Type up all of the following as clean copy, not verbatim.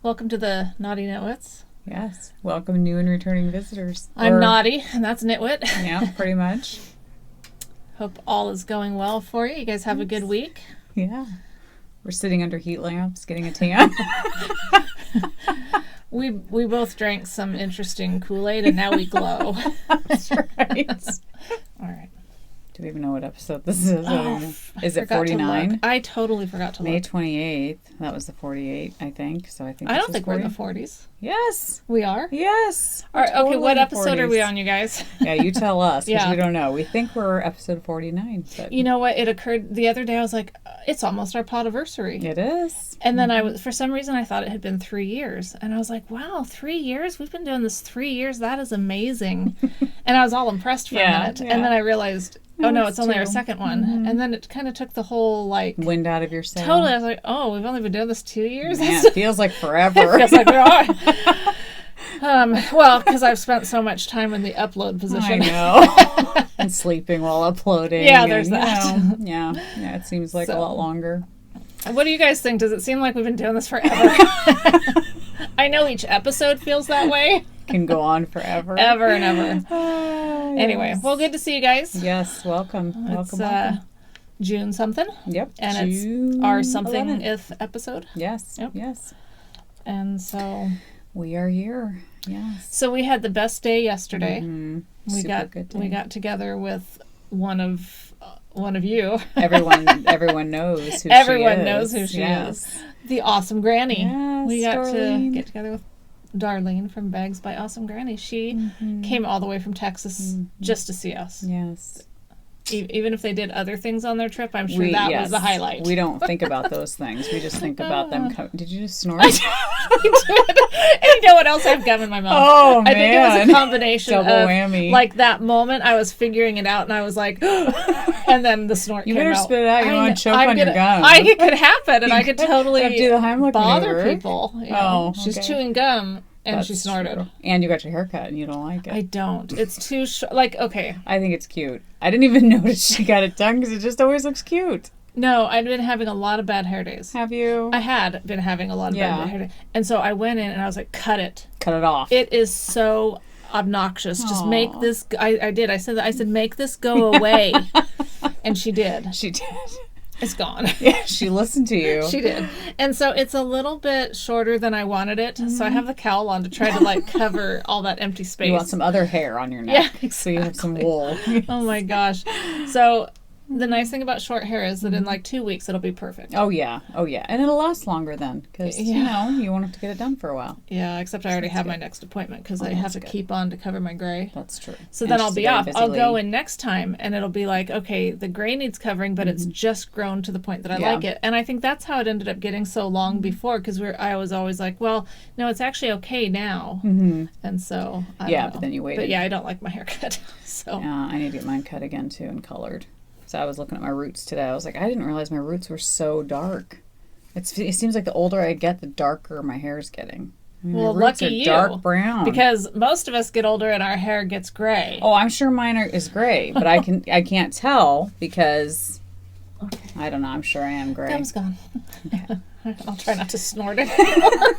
Welcome to the Naughty Nitwits. Yes. Welcome new and returning visitors. I'm Naughty, and that's Nitwit. Yeah, pretty much. Hope all is going well for you. You guys have a good week? Yeah. We're sitting under heat lamps, getting a tan. We both drank some interesting Kool-Aid, and now we glow. That's right. All right. Do we even know what episode this is? Is it 49? I totally forgot to look. May 28th. That was the 48, I think. So I think I don't think we're in the 40s. Yes. We are? Yes. All right, totally okay, what episode 40s. are we on, you guys? Yeah, you tell us, because Yeah. we don't know. We think we're episode 49. But You know what? It occurred the other day. I was like, it's almost our podiversary. it is. And then for some reason, I thought it had been 3 years. And I was like, wow, 3 years? We've been doing this 3 years. That is amazing. And I was all impressed for a minute. Yeah. And then I realized, oh no, it's only our two. second one. Mm-hmm. And then it kind of took the whole, Wind out of your sail. totally. I was like, oh, we've only been doing this 2 years? Man, it feels like forever. It feels like we are. Well, because I've spent so much time in the upload position. I know. And sleeping while uploading. Yeah, there's and, that. Yeah, it seems like a So. lot longer. What do you guys think? Does it seem like we've been doing this forever? I know each episode feels that way. Can go on forever. Ever and ever. Anyway, Yes. well, good to see you guys. Yes, welcome. It's welcome. June something. Yep. And June it's our 11th. something-th episode. Yes, Yep. yes. And so We are here. Yes. we had the best day yesterday. Mm-hmm. We Super good day. we got together with one of you. Everyone knows who Everyone she is. knows who she Yes. is. The Awesome Granny. Yes, We got Darlene. to get together with Darlene from Bags by Awesome Granny. She came all the way from Texas just to see us. Yes. Even if they did other things on their trip, I'm sure that was the highlight. We don't think about those things. We just think about them. Did you just snort? I did. And you know what else? I have gum in my mouth. Oh, man. I think it was a combination Double of whammy. like that moment I was figuring it out and I was like, and then the snort You came better out. spit it out. You don't want to choke I'm on your gonna- gum. It could happen, and I could totally do the Heimlich bother maneuver. people. You know? Oh, She's okay. chewing gum and she That's snorted. true. And you got your hair cut and you don't like it. I don't. It's too okay. I think it's cute. I didn't even notice she got it done because it just always looks cute. No, I'd been having a lot of bad hair days. Have you? I had been having a lot of bad hair days. And so I went in and I was like, cut it. Cut it off. It is so obnoxious. Just make this. I did. I said, make this go away. And she did. She did. It's gone. Yeah, she listened to you. She did. And so it's a little bit shorter than I wanted it. So I have the cowl on to try to cover all that empty space. You want some other hair on your neck. Yeah, exactly. So you have some wool. Oh my gosh. So the nice thing about short hair is that in 2 weeks it'll be perfect. Oh, yeah. Oh, yeah. And it'll last longer then because, you won't have to get it done for a while. Yeah, except I already have my next appointment because I have to keep on to cover my gray. That's true. So And then I'll she's a be very off. busy I'll go lady. in next time and it'll be like, okay, the gray needs covering, but it's just grown to the point that I like it. And I think that's how it ended up getting so long before because I was always like, well, no, it's actually okay now. Mm-hmm. And so, I don't know. But then you waited. But yeah, I don't like my haircut. So Yeah, I need to get mine cut again too and colored. So I was looking at my roots today. I was like, I didn't realize my roots were so dark. It seems like the older I get, the darker my hair is getting. I mean, well, my roots lucky are you. dark brown. Because most of us get older and our hair gets gray. Oh, I'm sure mine is gray, but I can't tell because I don't know. I'm sure I am gray. Gum's gone. Okay. I'll try not to snort it anymore.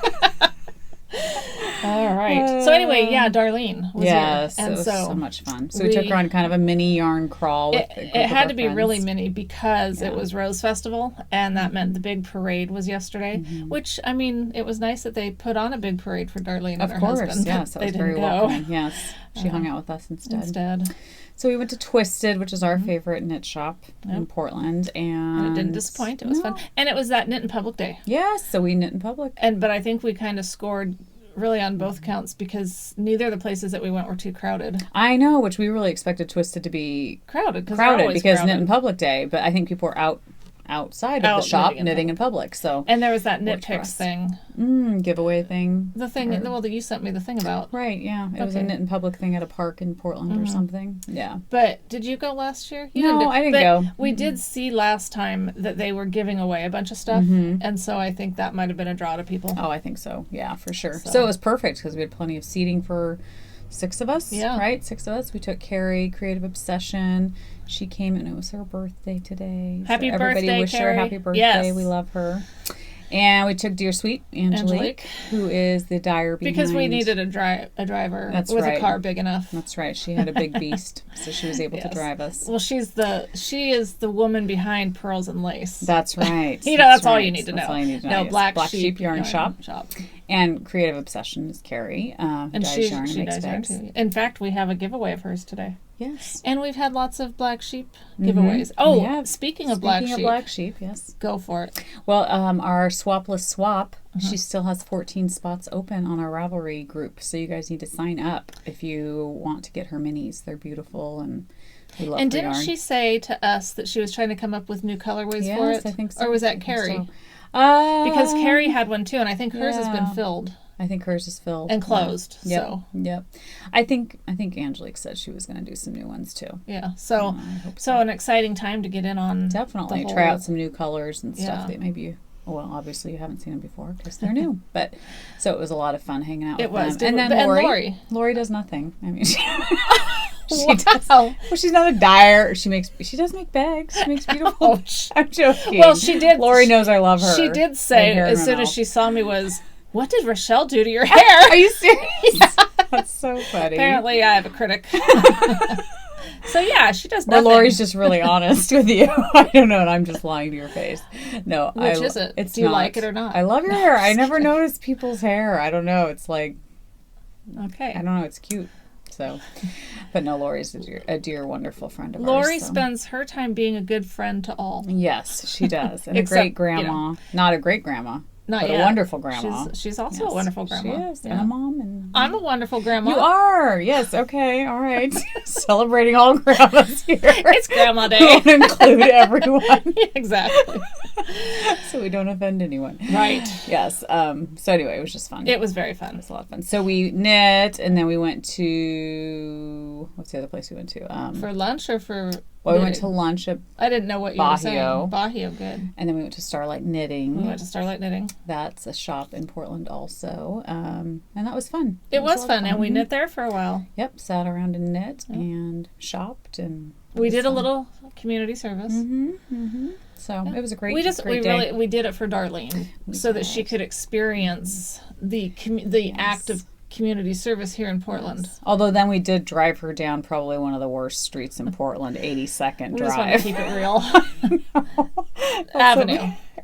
All right. So anyway, yeah, Darlene was Yes, here. And it was so much fun. So we took her on kind of a mini yarn crawl with a group it of had our to be friends. really mini because it was Rose Festival, and that meant the big parade was yesterday. Which, I mean, it was nice that they put on a big parade for Darlene and her husband. Yes, that they was didn't very go welcoming. Yes, she hung out with us instead. So we went to Twisted, which is our favorite knit shop in Portland, and it didn't disappoint. It was fun, and it was that Knit in Public Day. Yes, so we knit in public. But I think we kind of scored really on both counts because neither of the places that we went were too crowded. I know, which we really expected Twisted to be Crowded because Knit in Public Day, but I think people were outside of the shop knitting in public. So and there was that knit picks thing, giveaway thing. the thing that you sent me the thing about. Right, yeah, it was a knit in public thing at a park in Portland or something. Yeah, but did you go last year? No, I didn't go. We did see last time that they were giving away a bunch of stuff, and so I think that might have been a draw to people. Oh, I think so. Yeah, for sure. So it was perfect because we had plenty of seating for 6 of us. Yeah. Right? 6 of us. We took Carrie, Creative Obsession. She came and it was her birthday today. Happy so everybody birthday, wish Carrie. her happy birthday. Yes. We love her. And we took Dear Sweet Angelique, who is the dyer behind. Because we needed a driver with a car big enough. That's right. She had a big beast, so she was able to drive us. Well, she is the woman behind Pearls and Lace. That's right. That's all you need to know. That's all you need to know. No, Black Sheep Yarn Shop. And Creative Obsession is Carrie. And she dyes yarn too. In fact, we have a giveaway of hers today. Yes. And we've had lots of Black Sheep giveaways. Oh, speaking of Black Sheep, yes. Go for it. Well, our Swapless Swap, she still has 14 spots open on our Ravelry group. So you guys need to sign up if you want to get her minis. They're beautiful and we love And her didn't yarn. she say to us that she was trying to come up with new colorways for it? Yes, I think so. Or was that Carrie? So. Because Carrie had one too, and I think hers has been filled. I think hers is filled. And closed. Yep. So. Yep. I think Angelique said she was going to do some new ones too. Yeah. So an exciting time to get in on. Definitely. Try out some new colors and stuff that maybe well, obviously you haven't seen them before because they're new. But so it was a lot of fun hanging out with them. And then Lori does nothing. I mean, she does. Well, she's not a dyer. She does make bags. She makes beautiful. I'm joking. Well, she did. Lori knows I love her. She did say as soon as she saw me what did Rochelle do to your hair? Are you serious? That's so funny. Apparently, I have a critic. So yeah, she does nothing. Or Lori's just really honest with you. I don't know, and I'm just lying to your face. No, which is it? Do you like it or not? I love your hair. I never notice people's hair. I don't know. It's like, okay. I don't know. It's cute. So, but no, Lori's a dear, wonderful friend of ours. Lori spends her time being a good friend to all. Yes, she does, and a great grandma. Not a great grandma. But a wonderful grandma. She's also a wonderful grandma. She is. And a mom. And I'm a wonderful grandma. You are. Yes. Okay. All right. Celebrating all grandmas here. It's Grandma Day. Don't include everyone. Exactly. So we don't offend anyone. Right. Yes. So anyway, it was just fun. It was very fun. It was a lot of fun. So we knit, and then we went to, what's the other place we went to? For lunch or for... Well, we went to lunch at I didn't know what you were saying. Bahio, good. And then we went to Starlight Knitting. We went to Starlight Knitting. That's a shop in Portland also. And that was fun. It was fun, and we knit there for a while. Yep, sat around and knit and shopped. And we did a little community service. So it was a great day. We did it for Darlene so that she could experience the act of community service here in Portland. Yes. Although then we did drive her down probably one of the worst streets in Portland, 82nd Drive. We just want to keep it real.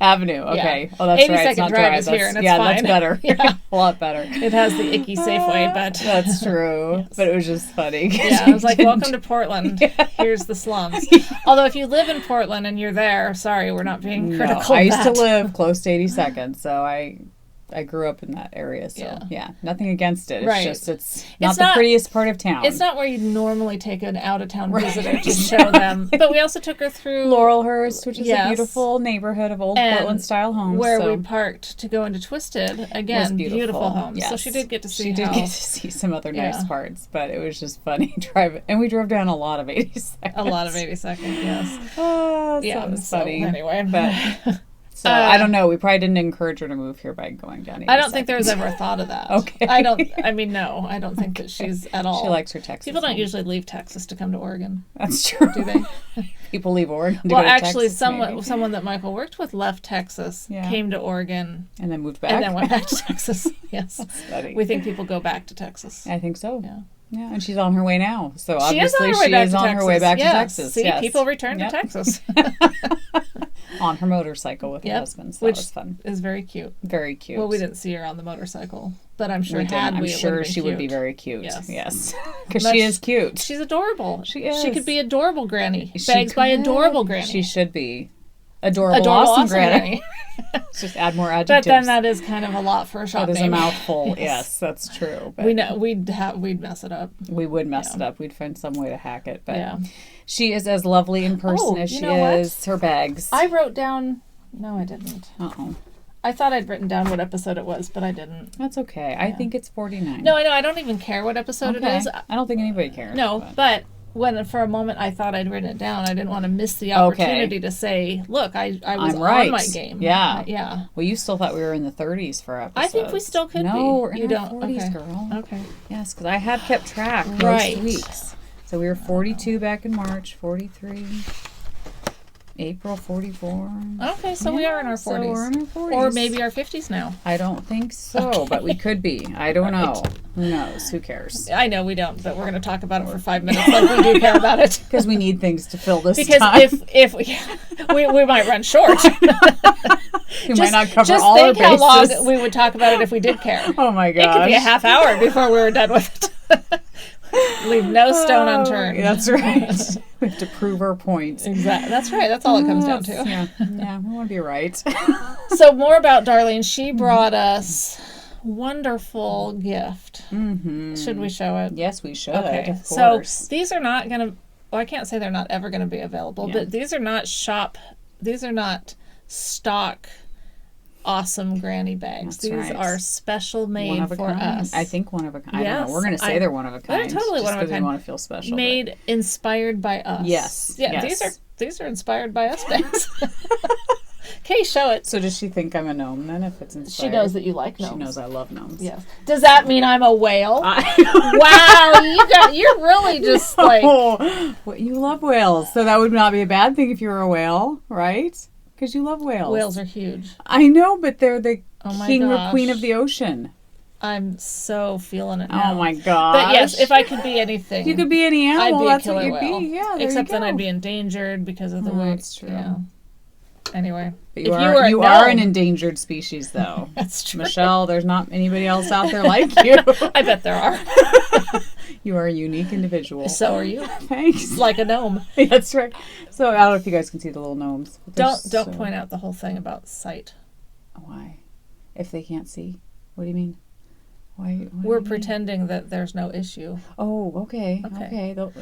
Avenue, okay. Yeah. Oh, that's right. 82nd Drive is here, and it's fine. That's better. Yeah. A lot better. It has the icky Safeway, but... That's true. Yes. But it was just funny. Yeah, I was like, welcome to Portland. Yeah. Here's the slums. Although if you live in Portland and you're there, sorry, we're not being critical I used to live close to 82nd, so I grew up in that area, so yeah nothing against it. It's just it's not the prettiest part of town. It's not where you'd normally take an out-of-town visitor to show them. But we also took her through Laurelhurst, which is a beautiful neighborhood of old Portland-style homes. Where we parked to go into Twisted. Again, beautiful homes. Yes. So she did get to see some other nice parts, but it was just funny driving. And we drove down a lot of 82nd. A lot of 82nd, yes. Oh, yeah, it was funny. Anyway, but... So I don't know. We probably didn't encourage her to move here by going down 82nd. I don't think there was ever a thought of that. Okay. I don't think that she's at all. She likes her Texas. People don't usually leave Texas to come to Oregon. That's true. Do they? People leave Oregon to go to Texas. Well, actually, someone that Michael worked with left Texas, came to Oregon. And then moved back. And then went back to Texas. Yes. That's funny. We think people go back to Texas. I think so. Yeah. Yeah, and she's on her way now. So she obviously she is on her way back to Texas. See, people return to Texas. On her motorcycle with her husband. So that was fun. Is very cute. Very cute. Well, we didn't see her on the motorcycle, but I'm sure I'm sure she would be very cute. Yes. Because she is cute. She's adorable. She is. She could be adorable granny. Bags by adorable granny. She should be. Adorable awesome granny. Just add more adjectives. But then that is kind of a lot for a shop name. That is a mouthful. Yes, that's true. But we know we'd mess it up. We would mess it up. We'd find some way to hack it. But she is as lovely in person as she is her bags. I wrote down. No, I didn't. Uh-oh. I thought I'd written down what episode it was, but I didn't. That's okay. Yeah. I think it's 49. No, I know. I don't even care what episode it is. I don't think anybody cares. No, but when for a moment I thought I'd written it down, I didn't want to miss the opportunity to say, look, I was on my game. Yeah. Yeah. Well, you still thought we were in the 30s for episodes. I think we still could be. No, we're in our 40s, girl. Okay. Yes, because I have kept track most weeks. So we were 42 back in March, 43. April 44. Okay, so we are in our 40s. So we're in our 40s. Or maybe our 50s now. I don't think so, but we could be. I don't know. Who knows? Who cares? I know we don't, but we're going to talk about it for 5 minutes like we do care about it. Because we need things to fill this because time. if we might run short. We might not cover all our bases. Just think how long we would talk about it if we did care. Oh my gosh. It could be a half hour before we were done with it. Leave no stone unturned. That's right. We have to prove our points. Exactly. That's right. That's all it comes down to. Yeah, we want to be right. So more about Darlene. She brought us wonderful gift. Mm-hmm. Should we show it? Yes, we should. Okay. Of course. So these are not going to, well, I can't say they're not ever going to be available, but these are not stock awesome granny bags. These are special made for us. I think one of a kind. Yes, I don't know. We're going to say they're one of a kind. They're totally one of a kind. We want to feel special. Made, inspired by us. Yes. Yeah, yes. These are inspired by us bags. Okay, show it. So does she think I'm a gnome then if it's inspired? She knows that you like gnomes. She knows I love gnomes. Yes. Does that mean I'm a whale? Wow, you're really just like... Oh, well, you love whales, so that would not be a bad thing if you were a whale, right? Because you love whales. Whales are huge. I know, but they're the king or queen of the ocean. I'm so feeling it now. Oh my gosh. But yes, if I could be anything. You could be any animal. I'd be that's a killer what you'd whale. Be. Yeah, except then I'd be endangered because of the way. That's true. Yeah. Anyway. But you are an endangered species, though. That's true. Michelle, there's not anybody else out there like you. I bet there are. You are a unique individual. So are you. Thanks. Like a gnome. That's right. So I don't know if you guys can see the little gnomes. Don't point out the whole thing about sight. Why? If they can't see? What do you mean? Why We're pretending that there's no issue. Oh, okay.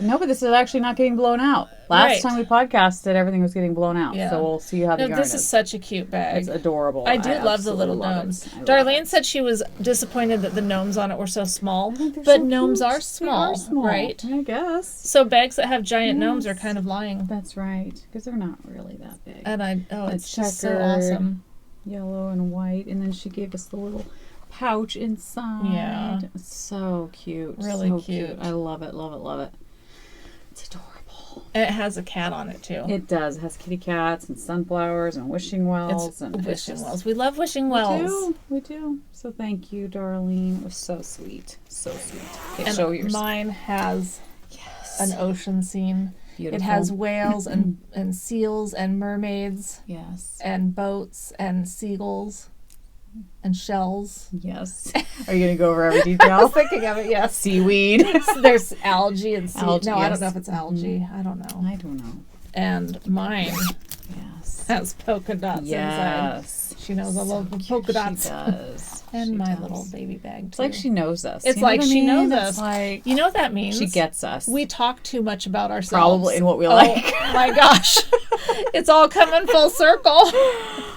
No, but this is actually not getting blown out. Last time we podcasted, everything was getting blown out. Yeah. So we'll see how the yarn is. This is such a cute bag. It's adorable. I do love the little gnomes. Darlene said she was disappointed that the gnomes on it were so small. But so gnomes are small, right? I guess. So bags that have giant gnomes are kind of lying. That's right. Because they're not really that big. And it's just so awesome. Yellow and white. And then she gave us the little pouch inside. Yeah. So cute. Really so cute. I love it, love it, love it. It's adorable. And it has a cat on it too. It does. It has kitty cats and sunflowers and wishing wells. Wishing wells. We love wishing wells. We do. So thank you, Darlene. It was so sweet. So sweet. Okay, and show yours. Mine has an ocean scene. Beautiful. It has whales and seals and mermaids. Yes. And boats and seagulls. And shells. Yes. Are you going to go over every detail? I was thinking of it, yes. Seaweed. There's algae and seaweed. Algae, no, I don't know if it's algae. I don't know. I don't know. And mine has polka dots inside. She knows I love the polka dots. She does. And my little baby bag, too. It's like she knows us. It's like she knows us. Like, you know what that means? She gets us. We talk too much about ourselves. Probably in what we like. Oh, my gosh. It's all coming full circle.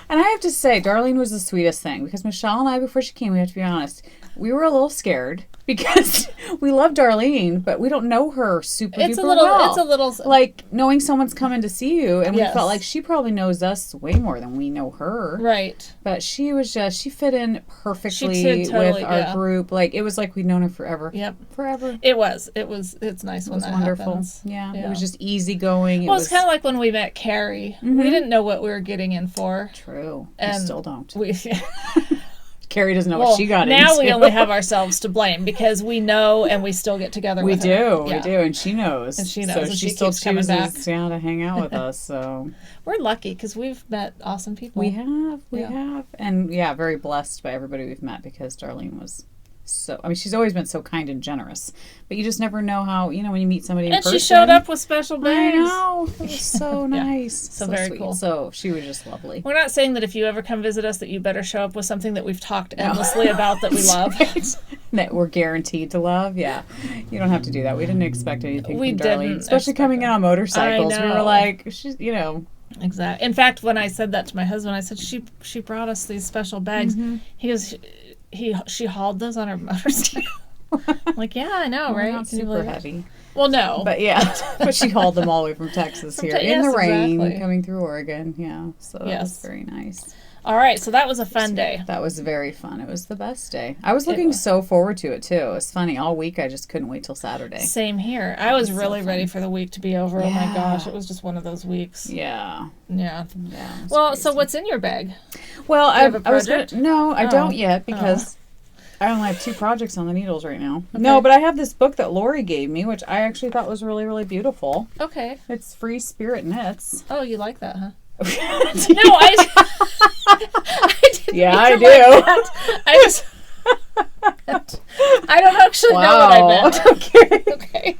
And I have to say, Darlene was the sweetest thing. Because Michelle and I, before she came, we have to be honest, we were a little scared. Because we love Darlene, but we don't know her super duper well. It's a little... Like, knowing someone's coming to see you, and we felt like she probably knows us way more than we know her. Right. But she was just... She fit in perfectly totally, with our group. Like, it was like we'd known her forever. Yep. Forever. It was. It's nice when that wonderful. Happens. Yeah. It was just easygoing. Well, it's kind of like when we met Carrie. Mm-hmm. We didn't know what we were getting in for. True. And we still don't. Carrie doesn't know what she got into. Now we only have ourselves to blame because we know and we still get together with her. We do, and she knows. And she knows, so and she still chooses to hang out with us. So we're lucky because we've met awesome people. We have. And very blessed by everybody we've met because Darlene was so, I mean, she's always been so kind and generous, but you just never know how, when you meet somebody in person. And she showed up with special bags. I know. It was so nice. So very sweet. Cool. So she was just lovely. We're not saying that if you ever come visit us that you better show up with something that we've talked endlessly about that we love. That we're guaranteed to love. Yeah. You don't have to do that. We didn't expect anything from Darlene. Didn't. Especially coming in on motorcycles. We were like, she's, Exactly. In fact, when I said that to my husband, I said, she brought us these special bags. Mm-hmm. He goes... She hauled those on her motorcycle. I'm like, yeah, I know, right? Not super heavy. Well, no. But but she hauled them all the way from Texas here in the rain coming through Oregon. Yeah, so that was very nice. All right, so that was a fun day. That was very fun. It was the best day. I was looking so forward to it, too. It was funny. All week, I just couldn't wait till Saturday. Same here. I was really ready for the week to be over. Yeah. Oh, my gosh. It was just one of those weeks. Yeah. Yeah. Well, crazy. So what's in your bag? Well, I was going to... No, I don't yet because... I only have 2 projects on the needles right now. Okay. No, but I have this book that Lori gave me, which I actually thought was really, really beautiful. Okay. It's Free Spirit Knits. Oh, you like that, huh? No, I didn't. Yeah, I do. I don't actually know what I meant. Okay.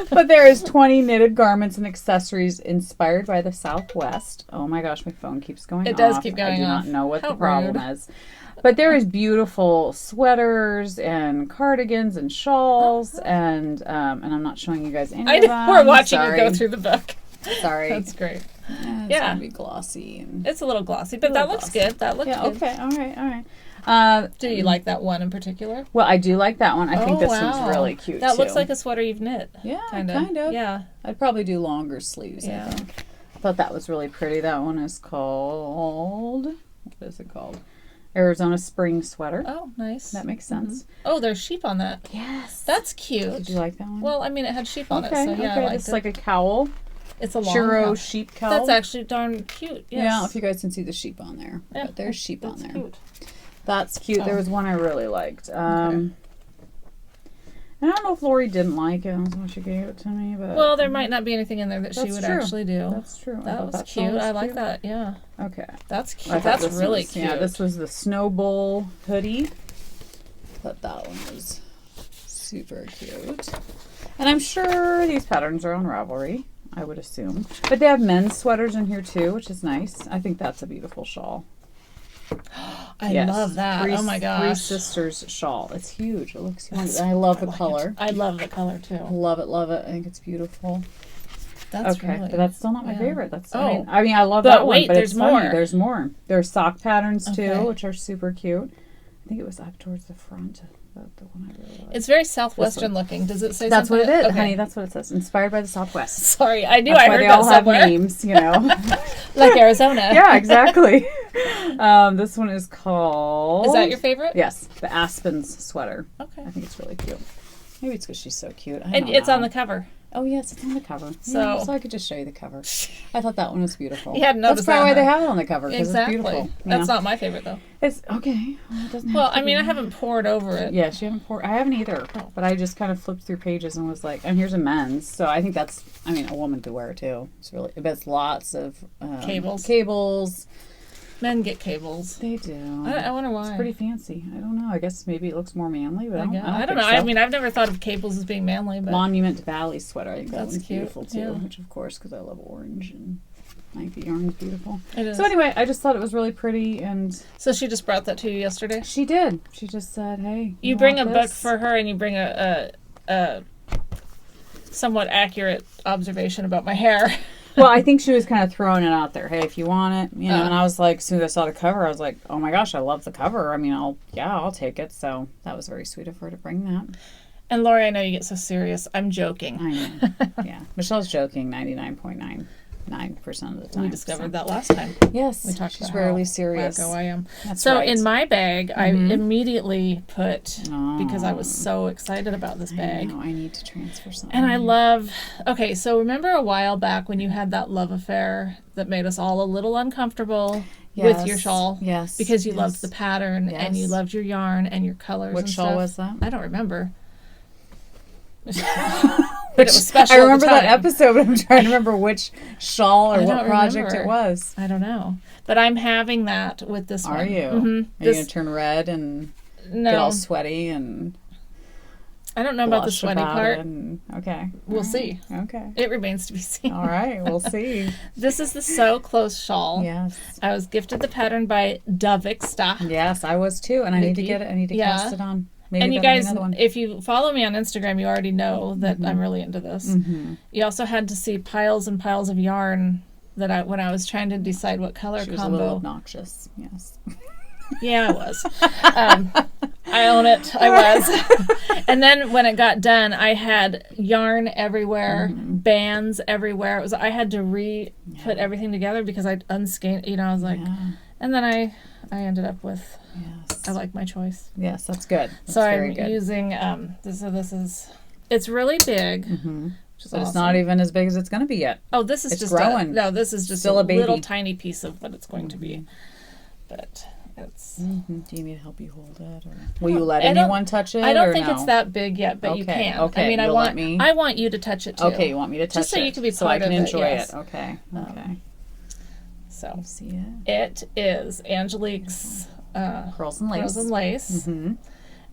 But there is 20 knitted garments and accessories inspired by the Southwest. Oh my gosh, my phone keeps going off. It does keep going off. I do not know what the problem is. But there is beautiful sweaters and cardigans and shawls and I'm not showing you guys any of them. We're watching you go through the book. Sorry. That's great. It's gonna be glossy. It's a little glossy, but that looks good. That looks good. Okay. All right. Do you like that one in particular? Well, I do like that one. I think this one's really cute, That looks like a sweater you've knit. Yeah, kind of. Yeah. I'd probably do longer sleeves, I think. I thought that was really pretty. That one is called... What is it called? Arizona Spring Sweater. Oh, nice. That makes sense. Mm-hmm. Oh, there's sheep on that. Yes. That's cute. Did you like that one? Well, I mean, it had sheep on it, so yeah, I liked it's like a cowl. It's a long Churro sheep cowl. That's actually darn cute. Yes. Yeah, I don't know if you guys can see the sheep on there. Yeah, but there's sheep on there. Cute. That's cute. There was one I really liked. I don't know if Lori didn't like it. I don't know if she gave it to me, but... Well, there might not be anything in there that she would actually do. That's true. That was cute. I like that, yeah. Okay. That's cute. That's really cute. Yeah, this was the Snow Bowl hoodie. But that one was super cute. And I'm sure these patterns are on Ravelry, I would assume. But they have men's sweaters in here, too, which is nice. I think that's a beautiful shawl. I love that. Oh my gosh. Three Sisters shawl. It's huge. It looks huge. And I love the color. I love the color too. Love it. I think it's beautiful. That's okay, but that's still not my favorite. That's I mean, I love that one, but there's more. There's more. There's sock patterns too, which are super cute. I think it was up towards the front. The one I really like. It's very Southwestern looking. Does it say that's something? That's what it is, honey. That's what it says. Inspired by the Southwest. Sorry, I knew that's I heard they that all somewhere. Have names, you know. Like Arizona. Yeah, exactly. This one is called... Is that your favorite? Yes, the Aspens sweater. Okay. I think it's really cute. Maybe it's because she's so cute. And it's on the cover. Oh, yes, it's on the cover. So I could just show you the cover. I thought that one was beautiful. You hadn't noticed That's probably why they have it on the cover, because it's beautiful. That's not my favorite, though. It's okay. Well, it doesn't I mean, I haven't poured over it. Yes, you haven't poured. I haven't either. But I just kind of flipped through pages and was like, and here's a men's. So I think that's, I mean, a woman could wear it, too. It's really, it's lots of cables. Men get cables. They do. I wonder why. It's pretty fancy. I don't know. I guess maybe it looks more manly, but I don't know. So. I mean, I've never thought of cables as being manly. But Monument Valley sweater. I think that one's cute. Beautiful too. Yeah. Which, of course, because I love orange and Nike yarn is beautiful. It is. So anyway, I just thought it was really pretty, and so she just brought that to you yesterday. She did. She just said, "Hey, you bring a book for her, and you bring a somewhat accurate observation about my hair." Well, I think she was kind of throwing it out there. Hey, if you want it, you know. And I was like, as soon as I saw the cover, I was like, oh my gosh, I love the cover. I mean, I'll take it. So that was very sweet of her to bring that. And Lori, I know you get so serious. I'm joking. I know. Yeah, Michelle's joking 99.99% of the time. We discovered that last time. Yes, we talked she's about rarely serious. Wacko I am. That's so right. in my bag, I immediately put because I was so excited about this bag. I need to transfer something. And I love. Okay, so remember a while back when you had that love affair that made us all a little uncomfortable with your shawl? Yes, because you loved the pattern and you loved your yarn and your colors. What and shawl stuff. was that? I don't remember. But it was special. I remember that episode, but I'm trying to remember which shawl or what project it was. I don't know. But I'm having that with this one. Are you? Mm-hmm. Are you going to turn red and get all sweaty and... I don't know about the sweaty part. Okay. We'll see. Okay. It remains to be seen. All right. We'll see. This is the So Close shawl. Yes. I was gifted the pattern by Damaske. Yes, I was too. And I need to get it. I need to cast it on. Maybe and you guys, if you follow me on Instagram, you already know that I'm really into this. Mm-hmm. You also had to see piles and piles of yarn that when I was trying to decide what color she was combo. A little obnoxious, yes. Yeah, I was. I own it. I was. And then when it got done, I had yarn everywhere, bands everywhere. I had to put everything together because I'd unskein. You know, I was like, And then I ended up with, I like my choice. Yes, that's good. That's so I'm using, this is, it's really big. Mm-hmm. But it's not even as big as it's going to be yet. Oh, this is just growing. This is just still a little tiny piece of what it's going to be. But it's... Do you need to help you hold it? Or will you let anyone touch it? I don't think it's that big yet, but you can. Okay. I mean, I want you to touch it too. Okay, you want me to touch it? Just so you can be part so I can of enjoy it. Yes. Okay. Okay. So you see it? It is Angelique's Pearls and Lace. Pearls and Lace. Mm-hmm.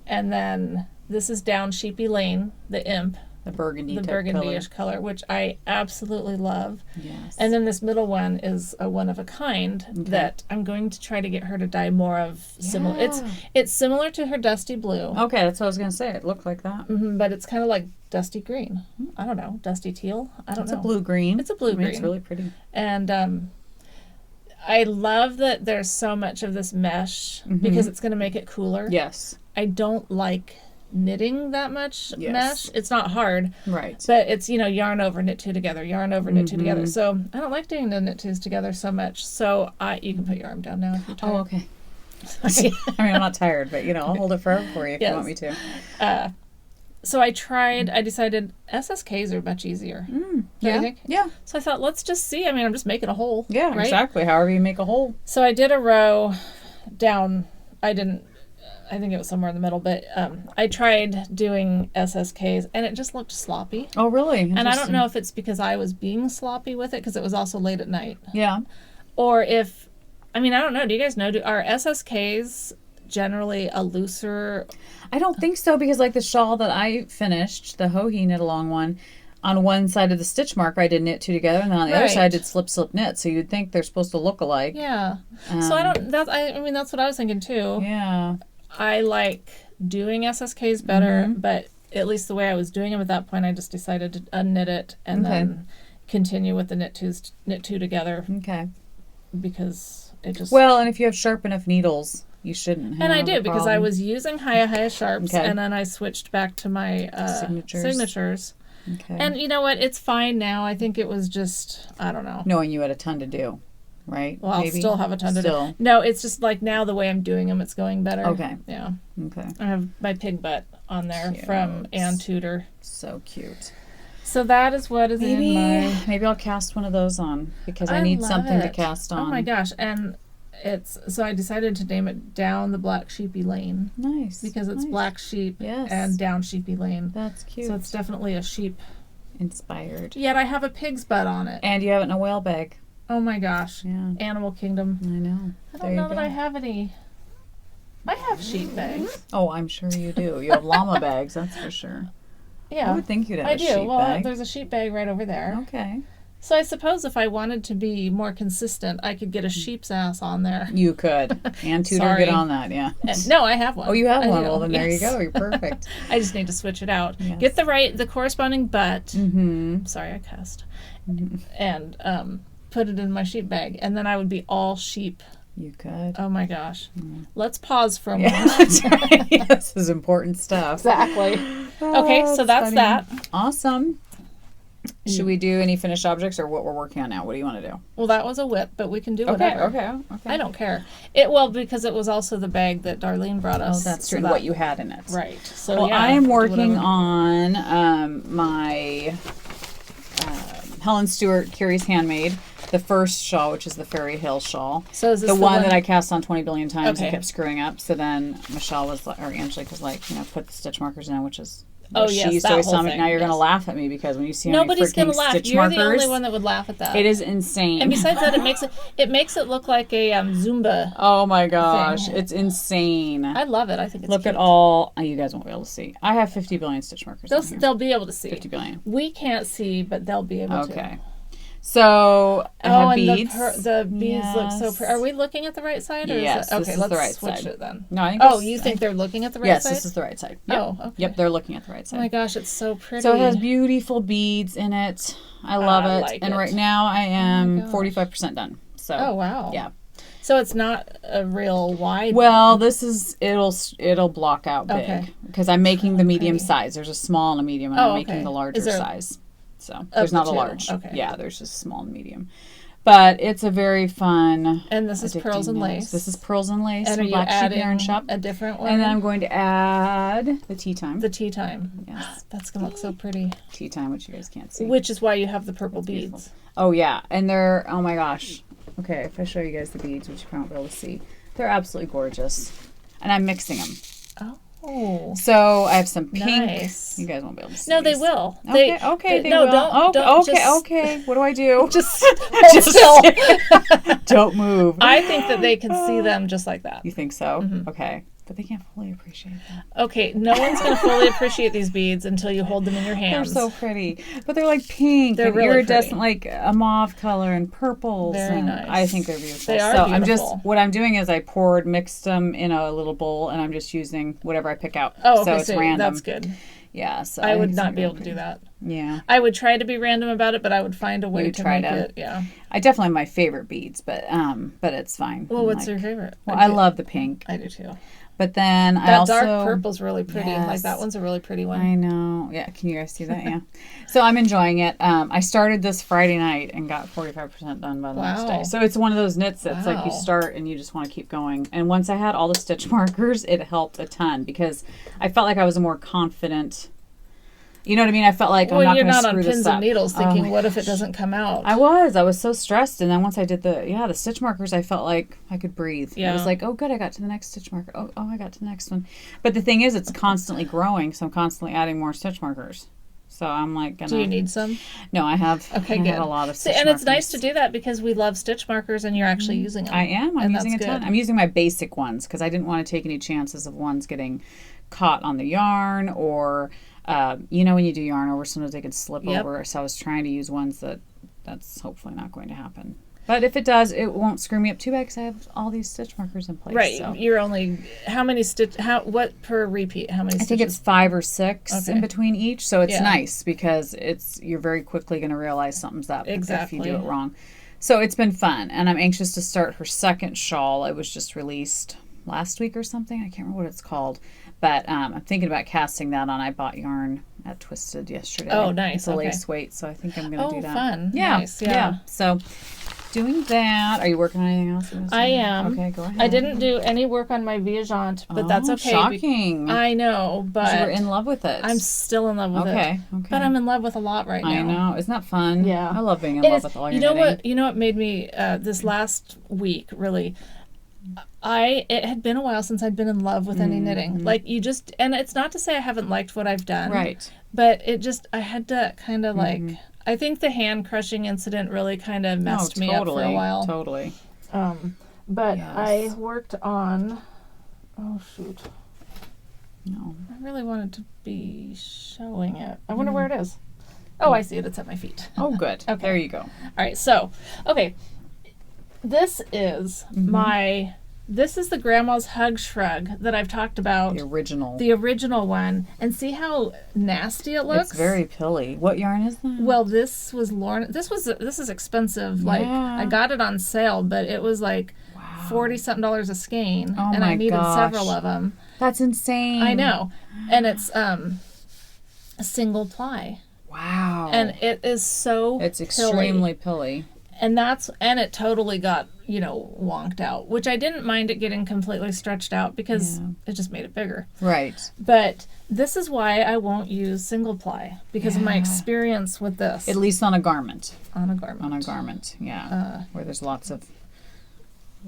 And then this is Down Sheepy Lane, the Imp. The burgundy-ish color, which I absolutely love. Yes. And then this middle one is a one of a kind that I'm going to try to get her to dye more of similar. It's similar to her dusty blue. Okay, that's what I was going to say. It looked like that. Mm-hmm, but it's kind of like dusty green. I don't know. Dusty teal? I don't know. It's a blue-green. It's a blue-green. It's really pretty. And I love that there's so much of this mesh because it's going to make it cooler. Yes. I don't like knitting that much mesh. It's not hard, right? But it's yarn over knit two together, yarn over knit two together. So I don't like doing the knit twos together so much. So you can put your arm down now if you're tired. Oh, okay. I mean, I'm not tired, but I'll hold it forever for you if you want me to. So I decided SSKs are much easier. Yeah. Yeah. So I thought, let's just see. I mean, I'm just making a hole. Yeah, right? Exactly. However you make a hole. So I did a row down. I think it was somewhere in the middle, but I tried doing SSKs, and it just looked sloppy. Oh, really? And I don't know if it's because I was being sloppy with it, because it was also late at night. Yeah. Or if, I don't know. Do you guys know, are SSKs generally a looser? I don't think so, because like the shawl that I finished, the Hohi knit along one, on one side of the stitch marker I did knit two together, and then on the other side I did slip knit. So you'd think they're supposed to look alike. Yeah. So that's what I was thinking too. Yeah. I like doing SSKs better, but at least the way I was doing them at that point, I just decided to unknit it and then continue with the knit two together. Okay. Because it just... Well, and if you have sharp enough needles, you shouldn't have And I do, because I was using Hiya Sharps, and then I switched back to my signatures. Okay. And you know what? It's fine now. I think it was just, I don't know. Knowing you had a ton to do. Right? Well, I'll still have a ton to do. No, it's just like now the way I'm doing them, it's going better. Okay. Yeah. Okay. I have my pig butt on there from Ann Tudor. So cute. So that is what is in my... Maybe I'll cast one of those on, because I need something to cast on. Oh my gosh. And so I decided to name it Down the Black Sheepy Lane. Nice. Because it's black sheep and Down Sheepy Lane. That's cute. So it's definitely a sheep. Inspired. Yet I have a pig's butt on it. And you have it in a whale bag. Oh my gosh. Yeah. Animal Kingdom. I know. I don't know that I have any. I have sheep bags. Oh, I'm sure you do. You have llama bags, that's for sure. Yeah. I would think you'd have a sheep bag. Well, there's a sheep bag right over there. Okay. So I suppose if I wanted to be more consistent, I could get a sheep's ass on there. You could. And Tudor, get on that, yeah. No, I have one. Oh, you have one? Well, then there you go. You're perfect. I just need to switch it out. Yes. Get the corresponding butt. Sorry, I cussed. And put it in my sheep bag. And then I would be all sheep. You could. Oh my gosh. Let's pause for a moment. That's right. This is important stuff. Exactly. Okay, so that's that. Awesome. Should we do any finished objects or what we're working on now? What do you want to do? Well, that was a whip, but we can do whatever. Okay. I don't care. Because it was also the bag that Darlene brought us. Oh, that's true. What you had in it. Right. So I am working on my Helen Stewart Carrie's Handmade, the first shawl, which is the Fairy Hill shawl. So is this the one that I cast on 20 billion times and kept screwing up? So then Michelle was like, or Angelique was like, put the stitch markers in, which is she used to always tell me. Now you're going to laugh at me because when you see nobody's going to laugh. You're the only one that would laugh at that. It is insane. And besides that, it makes it look like a Zumba. Oh my gosh, it's insane. I love it. I think it's look cute. At all. You guys won't be able to see. I have 50 billion stitch markers. They'll be able to see. 50 billion. We can't see, but they'll be able to. Okay. So I have beads. The beads look so pretty. Are we looking at the right side? Or yes, this is the right switch side. It then. No, I think you think they're looking at the right side? Yes, this is the right side. Yep. Oh, okay. Yep, they're looking at the right side. Oh my gosh, it's so pretty. So it has beautiful beads in it. I love it. Like and right now I am 45% done. So. Oh wow. Yeah. So it's not a real wide. Well, this is it'll block out big because I'm making the medium size. There's a small and a medium, and I'm making the larger size. So there's not a large. Okay. Yeah, there's just small and medium. But it's a very fun. And this is pearls and lace. This is pearls and lace. And are you adding a different one? And then I'm going to add the tea time. The tea time. Yes. That's going to look so pretty. Tea time, which you guys can't see. Which is why you have the purple beads. Beautiful. Oh, yeah. And they're, oh my gosh. Okay, if I show you guys the beads, which you probably won't be able to see, they're absolutely gorgeous. And I'm mixing them. Oh. So I have some pink. Nice. You guys won't be able to see. No, these. they will. Okay, they no, will. Don't. Okay. What do I do? Just hold still. Don't move. I think that they can see them just like that. You think so? Mm-hmm. Okay. But they can't fully appreciate that. Okay, no one's going to fully appreciate these beads until you hold them in your hands. They're so pretty. But they're like pink and really iridescent, like a mauve color and purples. Very nice. I think they're beautiful. They are beautiful. What I'm doing is I mixed them in a little bowl, and I'm just using whatever I pick out. Oh, okay, so it's random. That's good. Yeah, so I would not be able to do that. Yeah. I would try to be random about it, but I would find a way to make it. Yeah. I definitely have my favorite beads, but it's fine. Well, what's your favorite? Well, I love the pink. I do too. But then that dark purple's really pretty. Yes. Like that one's a really pretty one. I know. Yeah, can you guys see that? Yeah. So I'm enjoying it. I started this Friday night and got 45% done by the next day. So it's one of those knits that's like you start and you just want to keep going. And once I had all the stitch markers, it helped a ton because I felt like I was a more confident. You know what I mean? I felt like I'm not going to screw this up. You're not on pins and needles thinking, what if it doesn't come out? I was so stressed. And then once I did the stitch markers, I felt like I could breathe. Yeah. I was like, oh, good, I got to the next stitch marker. Oh, I got to the next one. But the thing is, it's constantly growing, so I'm constantly adding more stitch markers. So I'm like, do you need some? No, I have. Okay, good. I have a lot of stitch markers. And it's nice to do that because we love stitch markers and you're actually using them. I am. I'm using a ton. I'm using my basic ones because I didn't want to take any chances of ones getting caught on the yarn or... when you do yarn over, sometimes they can slip over. So I was trying to use ones that's hopefully not going to happen. But if it does, it won't screw me up too bad because I have all these stitch markers in place. Right. So. You're only, what per repeat? How many stitches? I think it's 5 or 6 in between each. So it's nice because you're very quickly going to realize something's up if you do it wrong. So it's been fun. And I'm anxious to start her second shawl. It was just released last week or something. I can't remember what it's called. But I'm thinking about casting that on. I bought yarn at Twisted yesterday. Oh, nice. It's a lace weight, so I think I'm going to do that. Oh, fun. Yeah. Nice. Yeah. So doing that. Are you working on anything else? I am. Okay, go ahead. I didn't do any work on my Viagente, but that's okay. Shocking. I know, but... You were in love with it. I'm still in love with it. Okay. But I'm in love with a lot right now. I know. Isn't that fun? Yeah. I love being in love with all your knitting. You know what made me, this last week, really... It had been a while since I'd been in love with any knitting. Like and it's not to say I haven't liked what I've done. Right. But I had to kind of I think the hand crushing incident really kind of messed me up for a while. Totally. But I worked on, oh shoot. No. I really wanted to be showing it. I wonder where it is. Oh, I see it. It's at my feet. Oh, good. Okay. There you go. All right. So, okay. This is this is the Grandma's Hug Shrug that I've talked about. The original. The original one. And see how nasty it looks? It's very pilly. What yarn is that? Well, this was Lauren. This is expensive. Yeah. Like, I got it on sale, but it was like $40-something a skein. Oh and I needed several of them. That's insane. I know. And it's a single ply. Wow. And it is so It's extremely pilly. And it totally got, wonked out, which I didn't mind it getting completely stretched out because it just made it bigger. Right. But this is why I won't use single ply because of my experience with this. At least on a garment. On a garment, yeah. Where there's lots of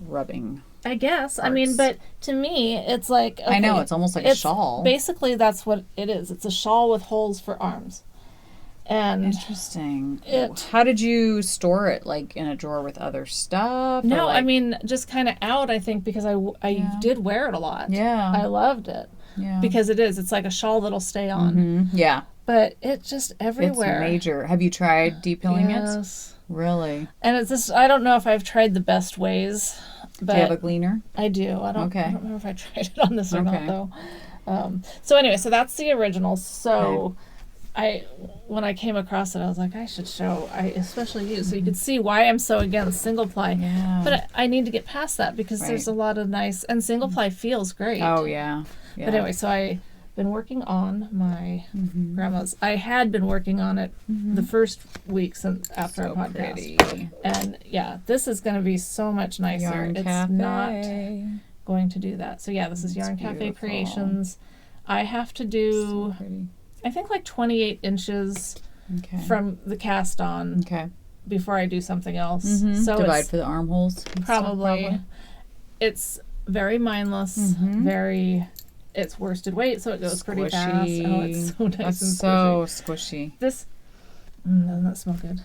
rubbing. I guess. Parts. I mean, but to me, it's like... Okay, I know, it's almost like a shawl. Basically, that's what it is. It's a shawl with holes for arms. And interesting. How did you store it? Like in a drawer with other stuff? No, I mean just kind of out. I think because I did wear it a lot. Yeah, I loved it. Yeah, because it's like a shawl that'll stay on. Mm-hmm. Yeah, but it's just everywhere. It's major. Have you tried depilling it? Yes. Really? And it's just I don't know if I've tried the best ways. But do you have a gleaner? I do. I don't remember if I tried it on this or not though. So anyway, so that's the original. So. Okay. When I came across it, I was like, I should show, especially you, so you could see why I'm so against single ply. Yeah. But I need to get past that because there's a lot of nice, and single ply feels great. Oh, yeah. But anyway, so I been working on my grandma's. I had been working on it the first week since after our podcast. Pretty. And yeah, this is going to be so much nicer. Yarn it's Cafe. Not going to do that. So yeah, this is Yarn Cafe Creations. I have to do, I think like 28 inches from the cast on before I do something else. So divide for the armholes. Probably. It's very mindless, very, it's worsted weight, so it goes pretty fast. Oh, it's so nice and squishy. This, doesn't that smell good?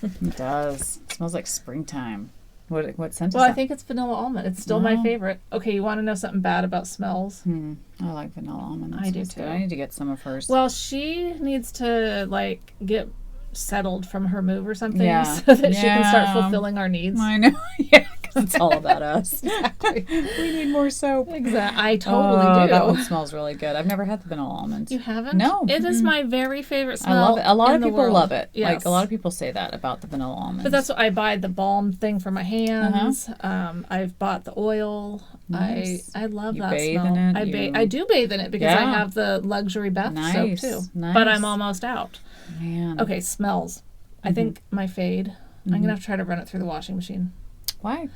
It does. It smells like springtime. What scent is that? Well, I think it's vanilla almond. It's still my favorite. Okay, you want to know something bad about smells? I like vanilla almond. I do too. I need to get some of hers. Well, she needs to like get settled from her move or something so that she can start fulfilling our needs. I know. Yeah, because it's all about us. Exactly. We need more soap. Exactly. I totally do. That one smells really good. I've never had the vanilla almonds. You haven't? No. It is my very favorite smell. I love it. A lot of people love it. Yes. Like a lot of people say that about the vanilla almonds. But that's what I buy the balm thing for my hands. I've bought the oil. Nice. I love that bathe smell. In it? I do bathe in it because I have the luxury bath soap too. Nice. But I'm almost out. Man. Okay, smells. I think my fade, I'm going to have to try to run it through the washing machine. Why?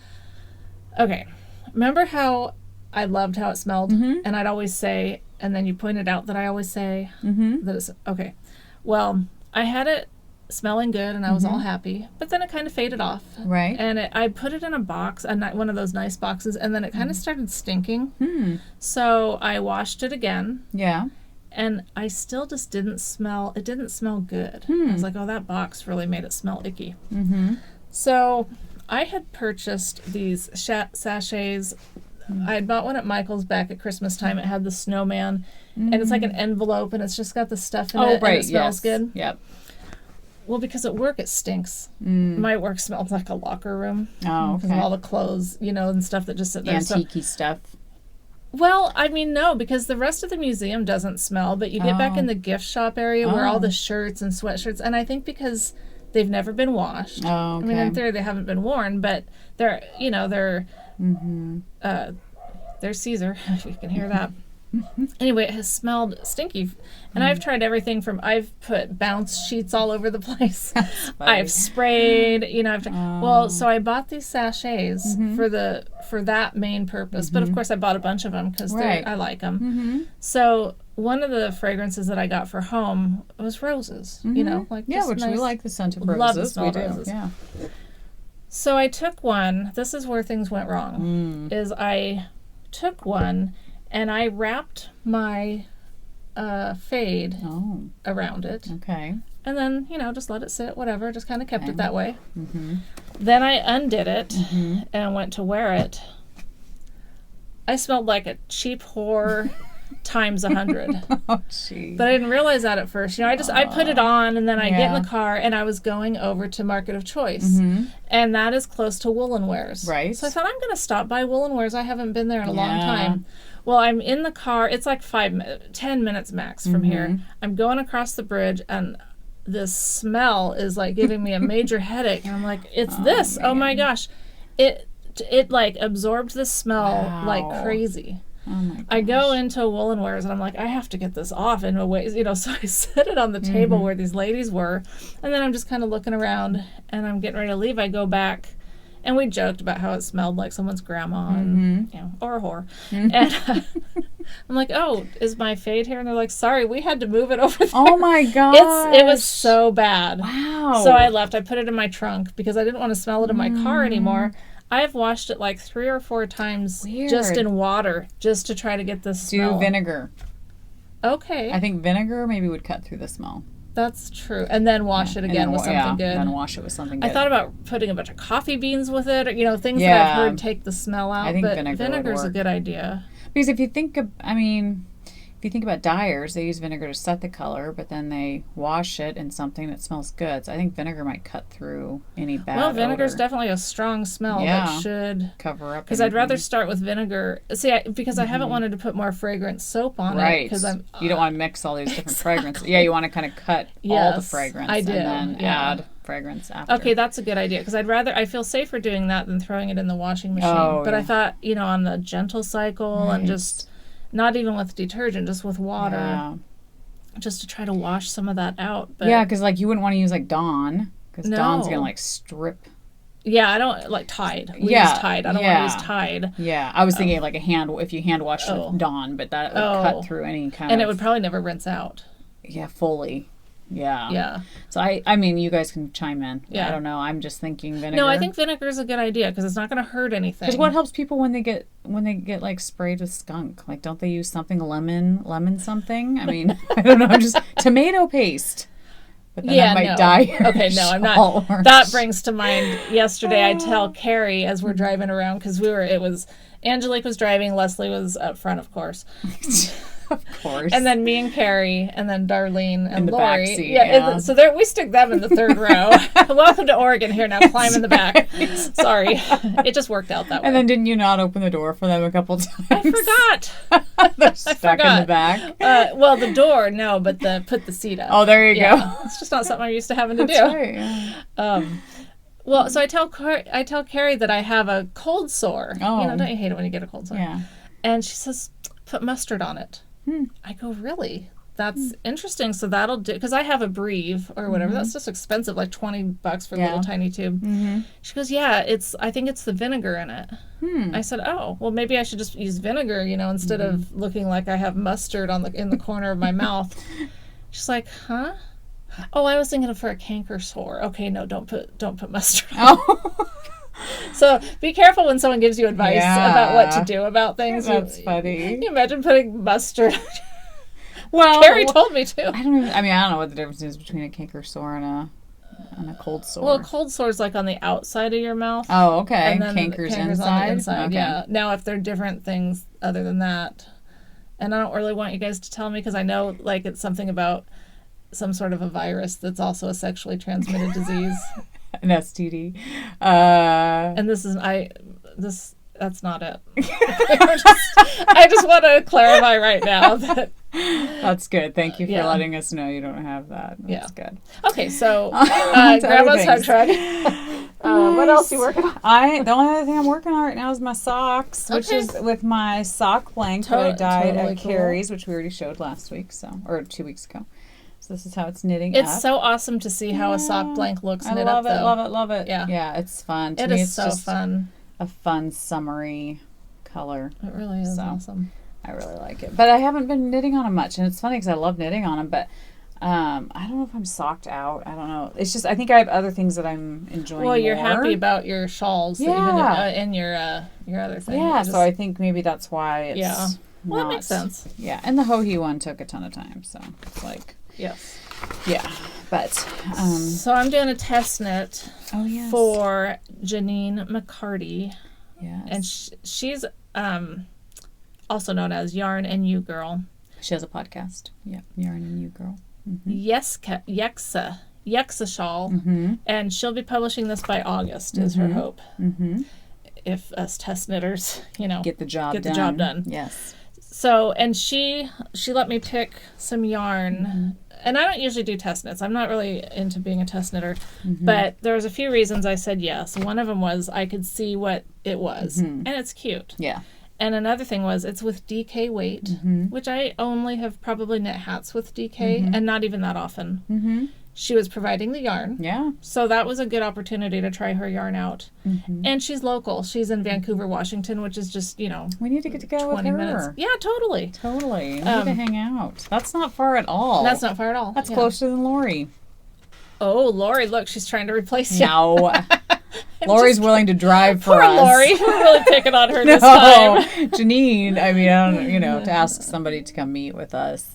Okay. Remember how I loved how it smelled? And I'd always say, and then you pointed out that I always say that it's, okay. Well, I had it smelling good and I was all happy, but then it kind of faded off. Right. And I put it in a box, one of those nice boxes, and then it kind of started stinking. So I washed it again. Yeah. And I still just didn't smell good. I was like, oh, that box really made it smell icky. So I had purchased these sachets. I had bought one at Michael's back at Christmas time. It had the snowman, and it's like an envelope, and it's just got the stuff in it, and it smells good. Yep. Well, because at work it stinks. My work smells like a locker room. Oh, okay. Because of all the clothes, and stuff that just sit there. Antique-y stuff. Well, I mean, no, because the rest of the museum doesn't smell, but you get back in the gift shop area where all the shirts and sweatshirts, and I think because they've never been washed. Oh, okay. I mean, in theory, they haven't been worn, but they're Caesar, if you can hear that. Anyway, it has smelled stinky. And I've tried everything from, I've put bounce sheets all over the place. I've sprayed, so I bought these sachets for that main purpose. But of course I bought a bunch of them because I like them. So one of the fragrances that I got for home was roses, which nice, we like the scent of roses. Love the smell of roses. Yeah. So I took one. This is where things went wrong. Is I took one and I wrapped my fade around it. Okay. And then, just let it sit, whatever. Just kind of kept it that way. Then I undid it and went to wear it. I smelled like a cheap whore times 100. Oh, gee. But I didn't realize that at first. I put it on and then I get in the car and I was going over to Market of Choice. And that is close to Woolen Wares. Right. So I thought I'm going to stop by Woolen Wares. I haven't been there in a long time. Well, I'm in the car. It's like 10 minutes max from here. I'm going across the bridge and this smell is like giving me a major headache. And I'm like, it's this. Man. Oh my gosh. It like absorbed the smell like crazy. Oh my gosh. I go into Woolen Wares and I'm like, I have to get this off in a way, so I set it on the table where these ladies were, and then I'm just kind of looking around and I'm getting ready to leave. I go back and we joked about how it smelled like someone's grandma and, or a whore. And I'm like, oh, is my fade here? And they're like, sorry, we had to move it over there. Oh my gosh. It was so bad. Wow. So I left. I put it in my trunk because I didn't want to smell it in my car anymore. I've washed it like 3 or 4 times just in water, just to try to get this smell. Do vinegar. Okay. I think vinegar maybe would cut through the smell. That's true. And then wash it again with something good. And then wash it with something good. I thought about putting a bunch of coffee beans with it, or, things that I've heard take the smell out. I think but vinegar's a good idea. Because if you think about dyers, they use vinegar to set the color, but then they wash it in something that smells good. So I think vinegar might cut through any bad odor. Well, vinegar's definitely a strong smell that should cover up. Because I'd rather start with vinegar. See, because I haven't wanted to put more fragrance soap on it. Because you don't want to mix all these different fragrances. Yeah, you want to kind of cut all the fragrance and then add fragrance after. Okay, that's a good idea because I feel safer doing that than throwing it in the washing machine. But I thought, on the gentle cycle and just not even with detergent, just with water, just to try to wash some of that out. But yeah, because like you wouldn't want to use like Dawn, because Dawn's gonna like strip. Yeah, I don't like Tide. We use Tide. I don't want to use Tide. Yeah, I was thinking like if you hand wash with Dawn, but that would cut through any kind and it would probably never rinse out. Yeah, fully. Yeah. Yeah. So I mean, you guys can chime in. Yeah. I don't know. I'm just thinking vinegar. No, I think vinegar is a good idea because it's not going to hurt anything. Because what helps people when they get like sprayed with skunk? Like, don't they use something lemon something? I mean, I don't know. Just tomato paste. But then I might die. Okay, no, I'm not. That brings to mind yesterday. I tell Carrie as we're driving around because Angelique was driving, Leslie was up front, of course. Of course. And then me and Carrie, and then Darlene and Lori. Backseat, yeah. So we stick them in the third row. Welcome to Oregon here. Now climb in the back. Sorry. It just worked out that way. And then didn't you not open the door for them a couple times? I forgot. They're stuck in the back. Well, the door, no, but put the seat up. Oh, there you go. It's just not something I'm used to having to do. That's right, yeah. Well, so I tell Carrie that I have a cold sore. Oh. Don't you hate it when you get a cold sore? Yeah. And she says, put mustard on it. I go, really? That's interesting. So that'll do, because I have a Breve or whatever. That's just expensive, like $20 for a little tiny tube. She goes, yeah, I think it's the vinegar in it. I said, oh, well, maybe I should just use vinegar, instead of looking like I have mustard in the corner of my mouth. She's like, huh? Oh, I was thinking for a canker sore. Okay, no, don't put mustard on. Oh. So be careful when someone gives you advice about what to do about things. That's funny. Can you imagine putting mustard? Well, Carrie told me to. I don't know what the difference is between a canker sore and a cold sore. Well, a cold sore is like on the outside of your mouth. Oh, okay. And then canker's inside. On the inside, okay. Yeah. Now, if they're different things other than that, and I don't really want you guys to tell me because I know like it's something about some sort of a virus that's also a sexually transmitted disease. An STD. And that's not it. I just want to clarify right now that. That's good. Thank you for letting us know you don't have that. That's good. Okay, so Grandma's hug truck. What else are you working on? The only other thing I'm working on right now is my socks, which is with my sock blank that I dyed at Carrie's, which we already showed last week, or 2 weeks ago. So this is how it's knitting up. It's so awesome to see how a sock blank looks knit up, though. Love it. Yeah, it's fun. To me, it's so fun. A fun, summery color. It really is awesome. I really like it. But I haven't been knitting on them much, and it's funny because I love knitting on them, but I don't know if I'm socked out. I don't know. It's just I think I have other things that I'm enjoying more. Well, you're happy about your shawls and your other thing. Yeah, so I think maybe that's why it's well, that makes sense. Yeah, and the Hohi one took a ton of time, so it's like... Yes. Yeah, but... so I'm doing a test knit for Janine McCarty. Yes. And she's also known as Yarn and You Girl. She has a podcast. Yeah, Yarn and You Girl. Yexa Shawl. And she'll be publishing this by August is her hope. If us test knitters, get the job done. Yes. So, and she let me pick some yarn, and I don't usually do test knits. I'm not really into being a test knitter, but there was a few reasons I said yes. One of them was I could see what it was, and it's cute. Yeah. And another thing was it's with DK weight, which I only have probably knit hats with DK, and not even that often. She was providing the yarn. Yeah. So that was a good opportunity to try her yarn out. And she's local. She's in Vancouver, Washington, which is just, we need to get to go 20 with her. minutes. Yeah, totally. Totally. We need to hang out. That's not far at all. That's not far at all. That's closer than Lori. Oh, Lori, look, she's trying to replace you. No. Lori's willing to drive for poor us. Lori. We're really picking on her this time. Janine, I mean, to ask somebody to come meet with us,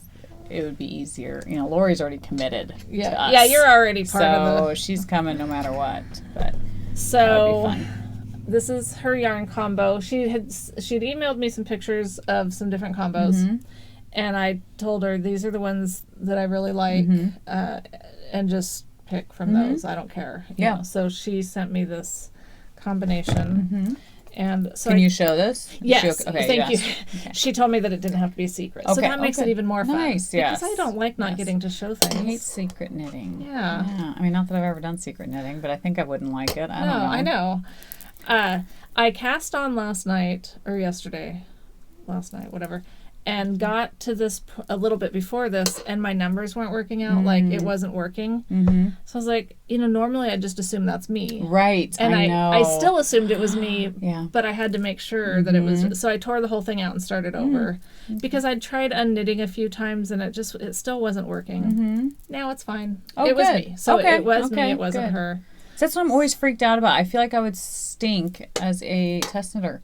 it would be easier. Lori's already committed to us. Yeah, you're already part of So she's coming no matter what. But so that would be fun. This is her yarn combo. She'd emailed me some pictures of some different combos. And I told her these are the ones that I really like and just pick from those. I don't care. Yeah. So she sent me this combination. And so Can you show this? Yes. Okay, thank you. Okay. She told me that it didn't have to be a secret. So that makes it even more fun. Nice, yes. Because I don't like not getting to show things. I hate secret knitting. Yeah. I mean, not that I've ever done secret knitting, but I think I wouldn't like it. I don't know. I know. I cast on last night, or yesterday. Last night, whatever. and got to this a little bit before this, and my numbers weren't working out. Like, it wasn't working. So I was like, normally I just assume that's me. Right. And I know. I still assumed it was me, yeah. but I had to make sure that it was. So I tore the whole thing out and started over because I'd tried unknitting a few times and it still wasn't working. Now it's fine. Oh, it was good. me. So okay. it was okay. me. It wasn't good. her. So that's what I'm always freaked out about. I feel like I would stink as a test knitter.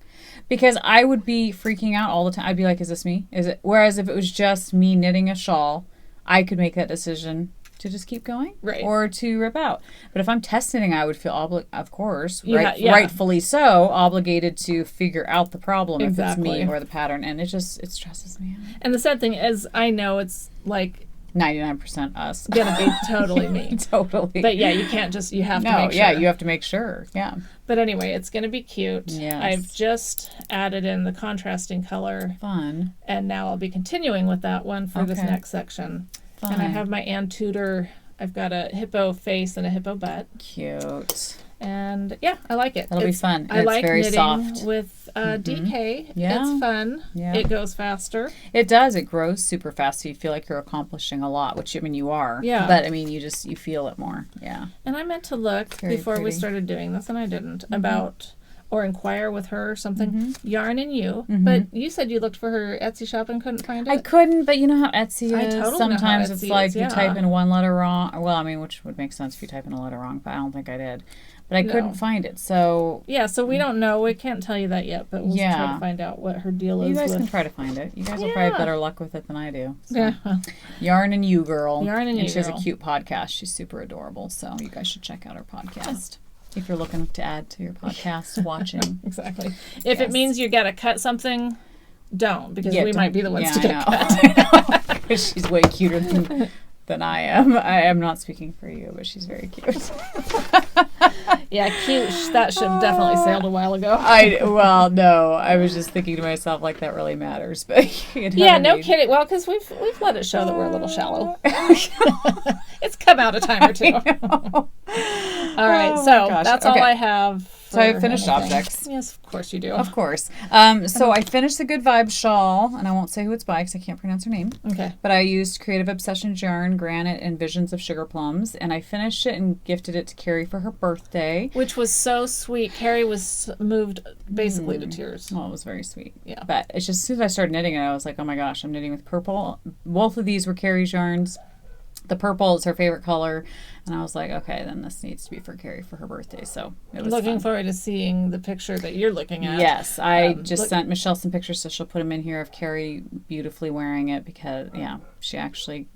Because I would be freaking out all the time. I'd be like, is this me? Is it? Whereas if it was just me knitting a shawl, I could make that decision to just keep going or to rip out. But if I'm test knitting, I would feel, of course, rightfully so, obligated to figure out the problem if it's me or the pattern. And it stresses me out. And the sad thing is, I know it's like 99% us. Gonna be totally me. Totally. But yeah, you can't just, you have to make sure. Yeah, you have to make sure. Yeah. But anyway, it's gonna be cute. Yes. I've just added in the contrasting color. Fun. And now I'll be continuing with that one for this next section. Fun. And I have my Tudor. I've got a hippo face and a hippo butt. Cute. And yeah, I like it. That'll be fun. I like very knitting soft. with DK. Yeah. It's fun. Yeah. It goes faster. It does. It grows super fast, so you feel like you're accomplishing a lot, which, I mean, you are. Yeah. But, I mean, you feel it more. Yeah. And I meant to look before we started doing this, and I didn't, about, or inquire with her or something, Yarn and You. But you said you looked for her Etsy shop and couldn't find it? I couldn't, but you know how Etsy is? I totally Sometimes know how Etsy it's like is, you type in one letter wrong. Well, I mean, which would make sense if you type in a letter wrong, but I don't think I did. But I couldn't find it, so... Yeah, so we don't know. We can't tell you that yet, but we'll try to find out what her deal is. You guys can try to find it. You guys will probably have better luck with it than I do. So. Yeah. Yarn and You Girl. Yarn and You she has a Girl. cute podcast. She's super adorable, so you guys should check out her podcast. If you're looking to add to your podcast watching. Exactly. If it means you got to cut something, don't, because we might be the ones to get cut. Because she's way cuter than I am. I am not speaking for you, but she's very cute. Yeah, cute. That ship definitely sailed a while ago. Well, no. I was just thinking to myself, like, that really matters. But you know yeah, no kidding. Well, because we've let it show that we're a little shallow. It's come out a time or two. All right, that's all I have. So I have finished objects. Yes, of course you do. Of course. So I finished the Good Vibes shawl, and I won't say who it's by because I can't pronounce her name. Okay. But I used Creative Obsessions yarn, Granite, and Visions of Sugar Plums, and I finished it and gifted it to Carrie for her birthday. Which was so sweet. Carrie was moved basically to tears. Well, it was very sweet. Yeah. But it's just as soon as I started knitting it, I was like, oh my gosh, I'm knitting with purple. Both of these were Carrie's yarns. The purple is her favorite color, and I was like, okay, then this needs to be for Carrie for her birthday. So it was looking fun. forward to seeing the picture that you're looking at. Yes, I just sent Michelle some pictures, so she'll put them in here of Carrie beautifully wearing it because, she actually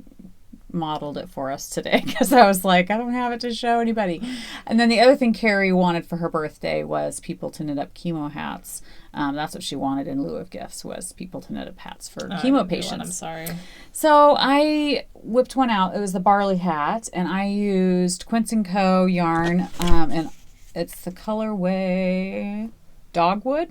modeled it for us today because I was like, I don't have it to show anybody. And then the other thing Carrie wanted for her birthday was people to knit up chemo hats. That's what she wanted in lieu of gifts, was people to knit up hats for chemo patients. I'm sorry. So I whipped one out. It was the barley hat, and I used Quince & Co. yarn, and it's the colorway Dogwood.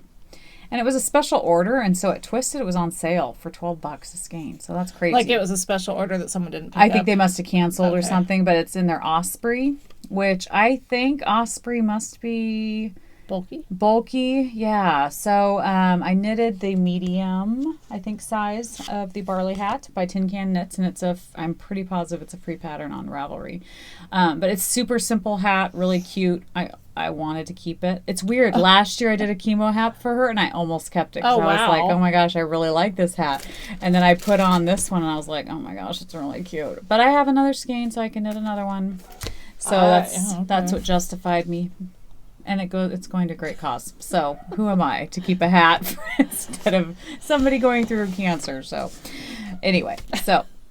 And it was a special order, and so at Twisted it was on sale for $12 a skein. So that's crazy. Like it was a special order that someone didn't pick I think up. they must have canceled or something, but it's in their Osprey, which I think Osprey must be... Bulky, yeah. So I knitted the medium, I think, size of the barley hat by Tin Can Knits, and I'm pretty positive it's a free pattern on Ravelry. But it's super simple hat, really cute. I wanted to keep it. It's weird. Last year I did a chemo hat for her, and I almost kept it. Oh, wow. I was like, oh my gosh, I really like this hat. And then I put on this one, and I was like, oh my gosh, it's really cute. But I have another skein, so I can knit another one. So that's what justified me. And it's going to great cause. So who am I to keep a hat instead of somebody going through cancer? So anyway,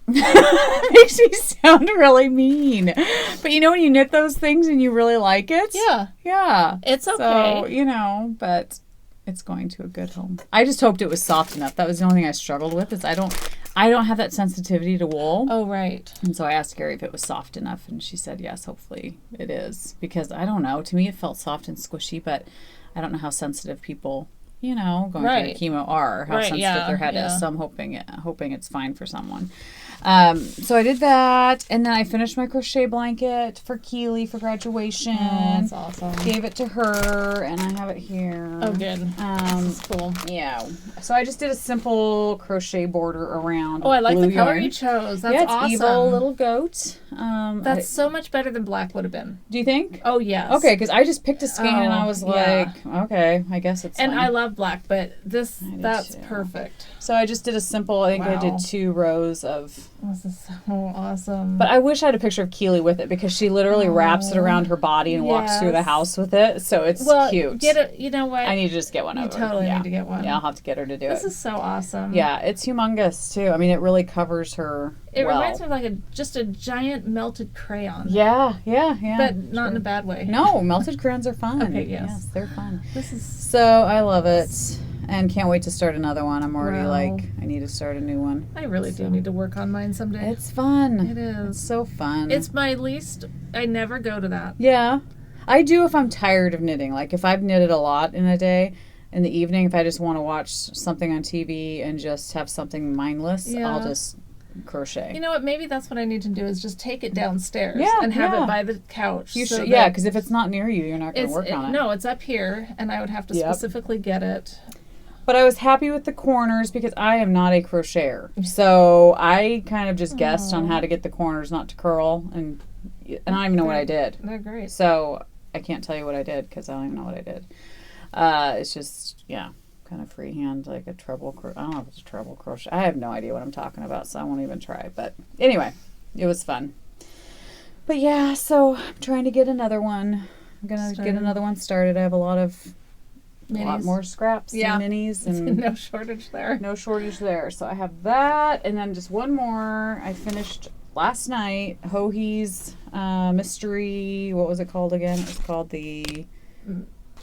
makes me sound really mean. But you know when you knit those things and you really like it? Yeah. Yeah. It's okay. So, but it's going to a good home. I just hoped it was soft enough. That was the only thing I struggled with, is I don't have that sensitivity to wool. Oh, right. And so I asked Carrie if it was soft enough, and she said yes, hopefully it is. Because I don't know, to me it felt soft and squishy, but I don't know how sensitive people you know, going through chemo are, how sensitive their head is. So I'm hoping it's fine for someone. So I did that, and then I finished my crochet blanket for Keely for graduation. Oh, that's awesome. Gave it to her, and I have it here. Oh, good. That's cool. Yeah. So I just did a simple crochet border around. Oh, I like the color yarn. You chose. That's awesome. Evil little goat. That's so much better than black would have been. Do you think? Oh, yes. Okay, because I just picked a skein and I was like, okay, I guess it's And fine. I love black, but that's perfect. So I just did a simple, I think I did 2 rows of... This is so awesome. But I wish I had a picture of Keely with it because she literally wraps it around her body and walks through the house with it. So it's cute. You know what? I need to just get one of her. You totally need to get one. Yeah, I'll have to get her to do it. This is so awesome. Yeah, it's humongous too. I mean, it really covers her It reminds me of like just a giant melted crayon. Yeah. But not in a bad way. No, melted crayons are fun. Okay, yes, they're fun. So I love it. And can't wait to start another one. I'm already I need to start a new one. I really do need to work on mine someday. It's fun. It is. It's so fun. It's my least, I never go to that. Yeah. I do if I'm tired of knitting. Like if I've knitted a lot in a day, in the evening, if I just want to watch something on TV and just have something mindless, I'll just crochet. You know what? Maybe that's what I need to do is just take it downstairs and have it by the couch. You should, because if it's not near you, you're not going to work on it. No, it's up here, and I would have to specifically get it. But I was happy with the corners because I am not a crocheter. So I kind of just guessed on how to get the corners not to curl, and I don't even know what I did. They're great. So I can't tell you what I did because I don't even know what I did. It's just, kind of freehand, like a treble crochet. I don't know if it's a treble crochet. I have no idea what I'm talking about, so I won't even try. But anyway, it was fun. But yeah, so I'm trying to get another one. I'm going to get another one started. I have a lot more scraps and minis. And no shortage there. No shortage there. So I have that. And then just one more. I finished last night Hohi's mystery. What was it called again? It was called the...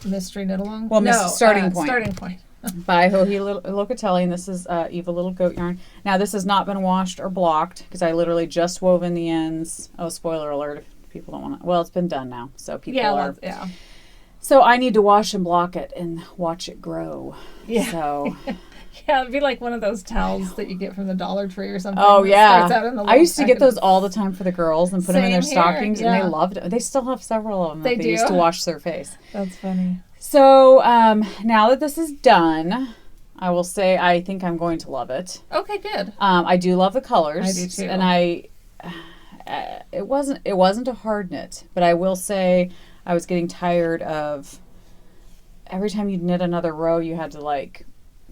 Mystery Knit Along? Well, Starting Point. Starting Point. By Hohi Locatelli, and this is Evil Little Goat Yarn. Now, this has not been washed or blocked because I literally just wove in the ends. Oh, spoiler alert if people don't want to... Well, it's been done now, so people are... Yeah. So I need to wash and block it and watch it grow. Yeah. So... Yeah, it'd be like one of those towels that you get from the Dollar Tree or something. Oh, yeah. I used to get those all the time for the girls and put them in their stockings, and they loved it. They still have several of them that they used to wash their face. That's funny. So now that this is done, I will say I think I'm going to love it. Okay, good. I do love the colors. I do too. And it wasn't a hard knit, but I will say I was getting tired of every time you'd knit another row, you had to like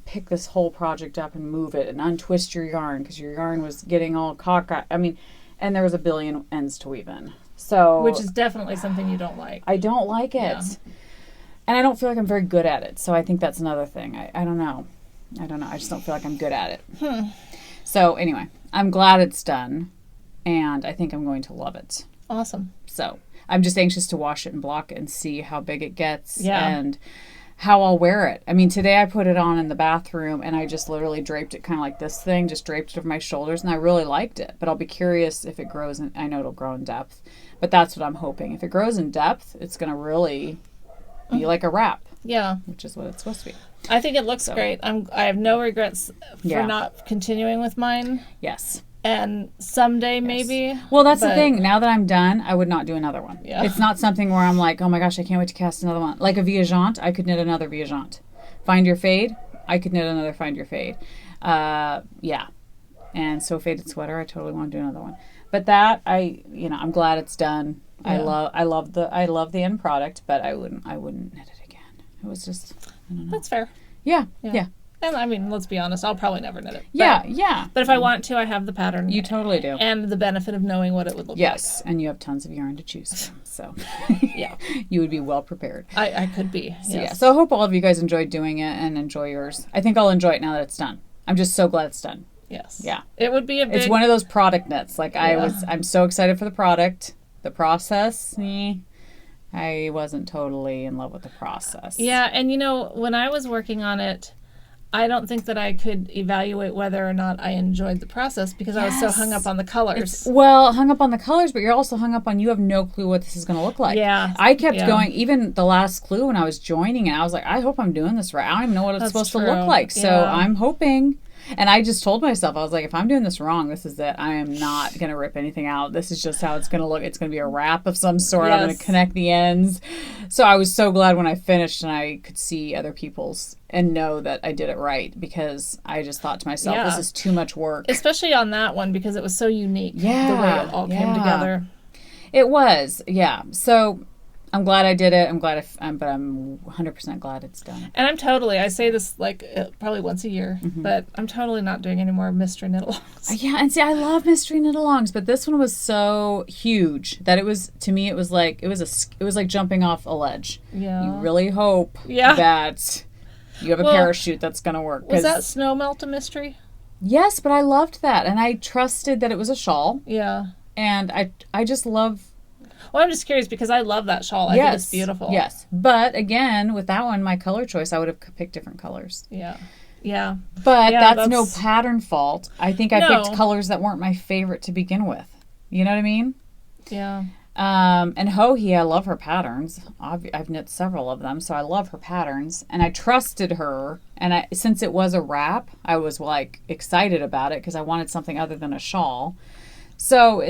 pick this whole project up and move it and untwist your yarn because your yarn was getting all cockeyed. I mean, and there was a billion ends to weave in. So, which is definitely something you don't like. I don't like it. Yeah. And I don't feel like I'm very good at it. So I think that's another thing. I don't know. I just don't feel like I'm good at it. So anyway, I'm glad it's done. And I think I'm going to love it. Awesome. So I'm just anxious to wash it and block it and see how big it gets. Yeah. And how I'll wear it. I mean, today I put it on in the bathroom and I just literally draped it kind of like this thing, just draped it over my shoulders, and I really liked it. But I'll be curious if it grows in, I know it'll grow in depth, but that's what I'm hoping. If it grows in depth, it's going to really be like a wrap. Yeah. Which is what it's supposed to be. I think it looks great. I have no regrets for not continuing with mine. Yes. And someday maybe. Well, that's the thing. Now that I'm done, I would not do another one. Yeah. It's not something where I'm like, oh my gosh, I can't wait to cast another one. Like a Viajante, I could knit another Viajante. Find Your Fade, I could knit another Find Your Fade. Yeah. And So Faded Sweater, I totally want to do another one. But that, I'm glad it's done. Yeah. I love the end product, but I wouldn't knit it again. It was just, I don't know. That's fair. Yeah. And I mean, let's be honest, I'll probably never knit it. Yeah. But if I want to, I have the pattern. You totally do. And the benefit of knowing what it would look like. Yes, and you have tons of yarn to choose from. So yeah, you would be well prepared. I could be. Yes. So, so I hope all of you guys enjoyed doing it and enjoy yours. I think I'll enjoy it now that it's done. I'm just so glad it's done. Yes. Yeah. It would be a big... It's one of those product knits. Like I'm so excited for the product. The process, I wasn't totally in love with the process. Yeah, and when I was working on it, I don't think that I could evaluate whether or not I enjoyed the process because I was so hung up on the colors. Hung up on the colors, but you're also hung up on you have no clue what this is going to look like. Yeah. I kept going, even the last clue when I was joining it, I was like, I hope I'm doing this right. I don't even know what it's supposed to look like. So I'm hoping. And I just told myself, I was like, if I'm doing this wrong, this is it. I am not going to rip anything out. This is just how it's going to look. It's going to be a wrap of some sort. I'm going to connect the ends. So I was so glad when I finished and I could see other people's and know that I did it right, because I just thought to myself, this is too much work. Especially on that one, because it was so unique. Yeah. The way it all came together. It was, yeah. So I'm glad I did it. I'm glad, but I'm 100% glad it's done. And I say this like probably once a year, but I'm totally not doing any more mystery knit-alongs. Yeah, and see, I love mystery knit-alongs, but this one was so huge that it was, to me, it was like jumping off a ledge. Yeah. You really hope that you have a parachute that's going to work. Was that snow melt a mystery? Yes, but I loved that, and I trusted that it was a shawl. Yeah. And I just love. Well, I'm just curious because I love that shawl. I think it's beautiful. Yes. But again, with that one, my color choice, I would have picked different colors. Yeah. Yeah. But that's no pattern fault. I think I picked colors that weren't my favorite to begin with. You know what I mean? Yeah. And Hohi, I love her patterns. I've knit several of them, so I love her patterns. And I trusted her. And since it was a wrap, I was like excited about it because I wanted something other than a shawl. So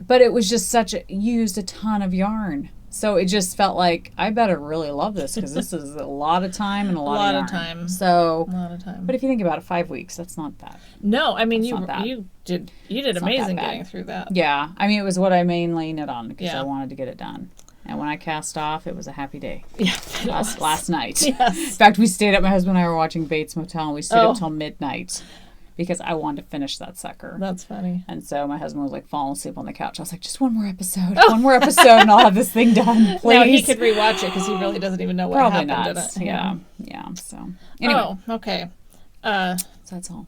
but it was just used a ton of yarn. So it just felt like I better really love this because this is a lot of time and a lot of time. So a lot of time. But if you think about it, 5 weeks, that's not that. No, I mean you did amazing getting through that. Yeah, I mean it was what I mainly knit on because I wanted to get it done. And when I cast off, it was a happy day. Yeah, last night. Yes. In fact, we stayed up. My husband and I were watching Bates Motel, and we stayed up till midnight. Because I wanted to finish that sucker. That's funny. And so my husband was like falling asleep on the couch. I was like, just one more episode. One more episode and I'll have this thing done, please. Now he could rewatch it because he really doesn't even know what happened in it. Yeah. Yeah. So anyway. Oh, okay. So that's all.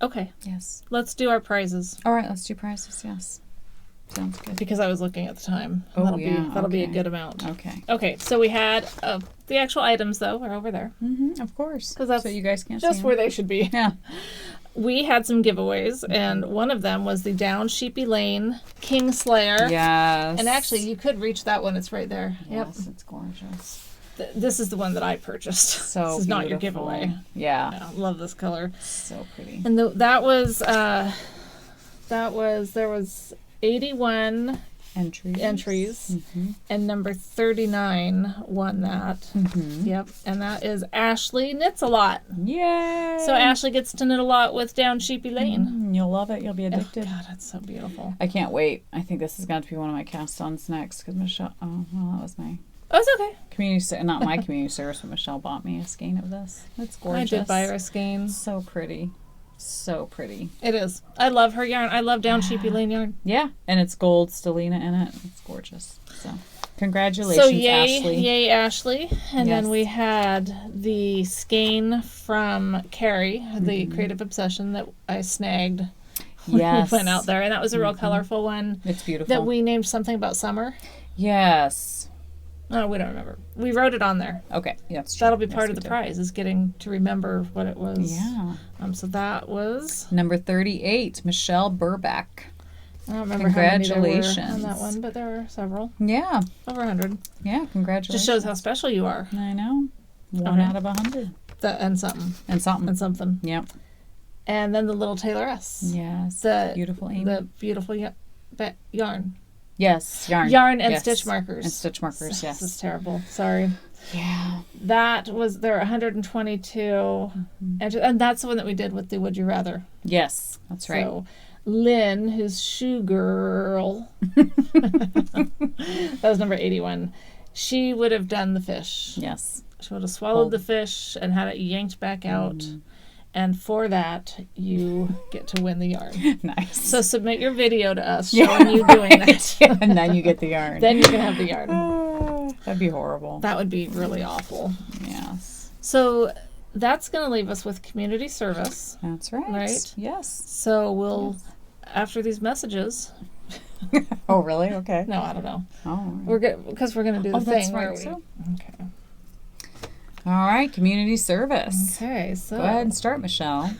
Okay. Yes. Let's do our prizes. All right, let's do prizes, yes. Sounds good. Because I was looking at the time. That'll be a good amount. Okay. Okay, so we had the actual items, though, are over there. Mm-hmm, of course. Because that's so you guys can't just see where they should be. Yeah. We had some giveaways, and one of them was the Down Sheepy Lane King Slayer. Yes. And actually, you could reach that one. It's right there. Yes, it's gorgeous. This is the one that I purchased. So this is beautiful. not your giveaway. Yeah. Love this color. So pretty. And there was 81 entries, and number 39 won that. Mm-hmm. Yep, and that is Ashley Knits a Lot. Yay! So Ashley gets to knit a lot with Down Sheepy Lane. You'll love it. You'll be addicted. Oh, God, that's so beautiful. I can't wait. I think this is going to be one of my cast-ons next because Michelle. Oh, well, that was my. Oh, it's okay. Not my community service, but Michelle bought me a skein of this. It's gorgeous. I did buy her a skein. So pretty. So pretty. It is. I love her yarn. I love Down Sheepy Lane yarn. Yeah, and it's gold stellina in it. It's gorgeous. So, congratulations, Ashley. Yay, Ashley. And then we had the skein from Carrie, the Creative Obsession that I snagged when we went out there. And that was a real colorful one. It's beautiful. That we named something about summer. Yes. Oh, we don't remember. We wrote it on there. Okay, yeah, that's true. That'll be part of the prize, is getting to remember what it was. Yeah. So that was... Number 38, Michelle Burback. I don't remember how many there were on that one, but there were several. Yeah. Over 100. Yeah, congratulations. Just shows how special you are. I know. 1 out of 100. And something. And something. And something. Yep. And then the little Tailoress. Yes. The beautiful Amy. The beautiful yarn. Yes, yarn. Yarn and stitch markers. And stitch markers, yes. This is terrible. Sorry. Yeah. There were 122. And that's the one that we did with the Would You Rather. Yes, that's right. So Lynn, who's Shoe Girl, that was number 81. She would have done the fish. Yes. She would have swallowed the fish and had it yanked back out. And for that, you get to win the yarn. Nice. So submit your video to us showing you doing that. And then you get the yarn. Then you can have the yarn. That'd be horrible. That would be really awful. Yes. So that's going to leave us with community service. That's right. Right? Yes. So we'll, after these messages... Oh, really? Okay. No, I don't know. Oh. We're good because we're going to do the thing. That's right. Okay. All right, community service. Okay, so go ahead and start, Michelle.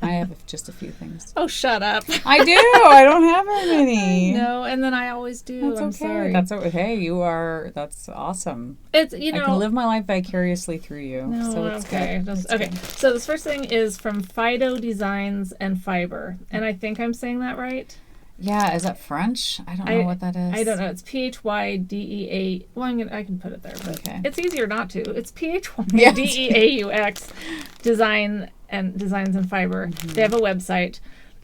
I have just a few things. Oh, shut up. I do. I don't have very many. No, and then I always do. That's I'm okay. sorry. That's okay. Hey, you are. That's awesome. It's I can live my life vicariously through you. No, so it's okay. Good. Okay. Good. So this first thing is from Fido Designs and Fiber, and I think I'm saying that right. Yeah, is that French? I don't know what that is. I don't know. It's PHYDEA. Well, I can put it there, but it's easier not to. It's PHYDEAUX Designs and Fiber. Mm-hmm. They have a website.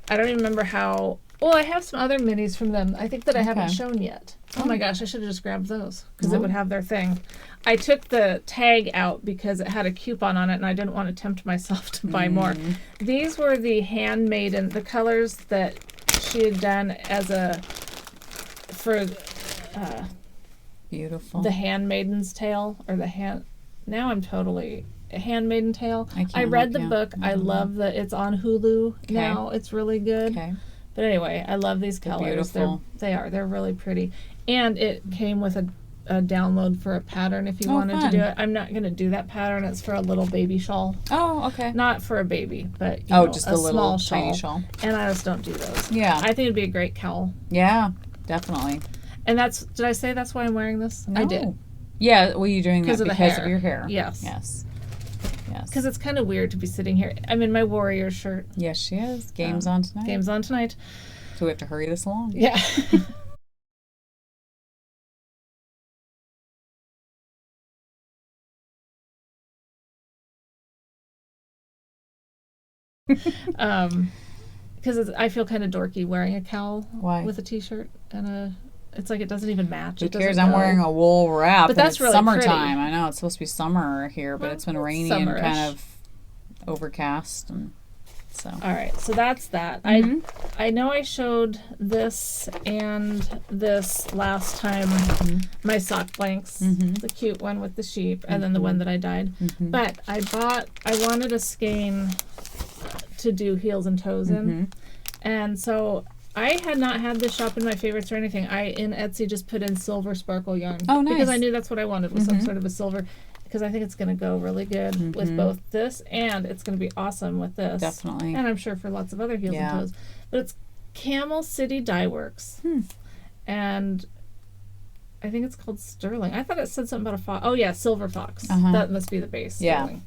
I don't even remember how. Well, I have some other minis from them. I think that I haven't shown yet. Oh my gosh, I should have just grabbed those because it would have their thing. I took the tag out because it had a coupon on it, and I didn't want to tempt myself to buy more. These were the handmade and the colors that she had done beautiful. The Handmaiden's Tale or now I'm totally a Handmaiden Tale. I read the book. I love that it's on Hulu now. It's really good. Okay. But anyway, I love these colors. Beautiful. They're really pretty. And it came with a download for a pattern if you wanted to do it. I'm not going to do that pattern. It's for a little baby shawl. Oh, okay. Not for a baby, but just a little small tiny shawl. And I just don't do those. Yeah. I think it'd be a great cowl. Yeah, definitely. And did I say that's why I'm wearing this? No. I did. Yeah, well, you're doing that because of your hair. Yes. Yes. Because it's kind of weird to be sitting here. I'm in my Warrior shirt. Yes, she is. Game's on tonight. Game's on tonight. So we have to hurry this along. Yeah. Because I feel kind of dorky wearing a cowl with a t-shirt and it's like it doesn't even match. Who cares? I'm wearing a wool wrap. But that's it's really summertime. pretty. I know it's supposed to be summer here, but it's been rainy and kind of overcast, and so. All right, so that's that. I know I showed this and this last time. My sock blanks, the cute one with the sheep, and then the one that I dyed. But I wanted a skein to do heels and toes in, and so I had not had this shop in my favorites or anything. I in Etsy just put in silver sparkle yarn. Oh, nice. Because I knew that's what I wanted was some sort of a silver. Because I think it's going to go really good with both this and it's going to be awesome with this. Definitely. And I'm sure for lots of other heels and toes. But it's Camel City Dye Works. And I think it's called Sterling. I thought it said something about a fox. Oh, yeah, Silver Fox. That must be the base. Sterling.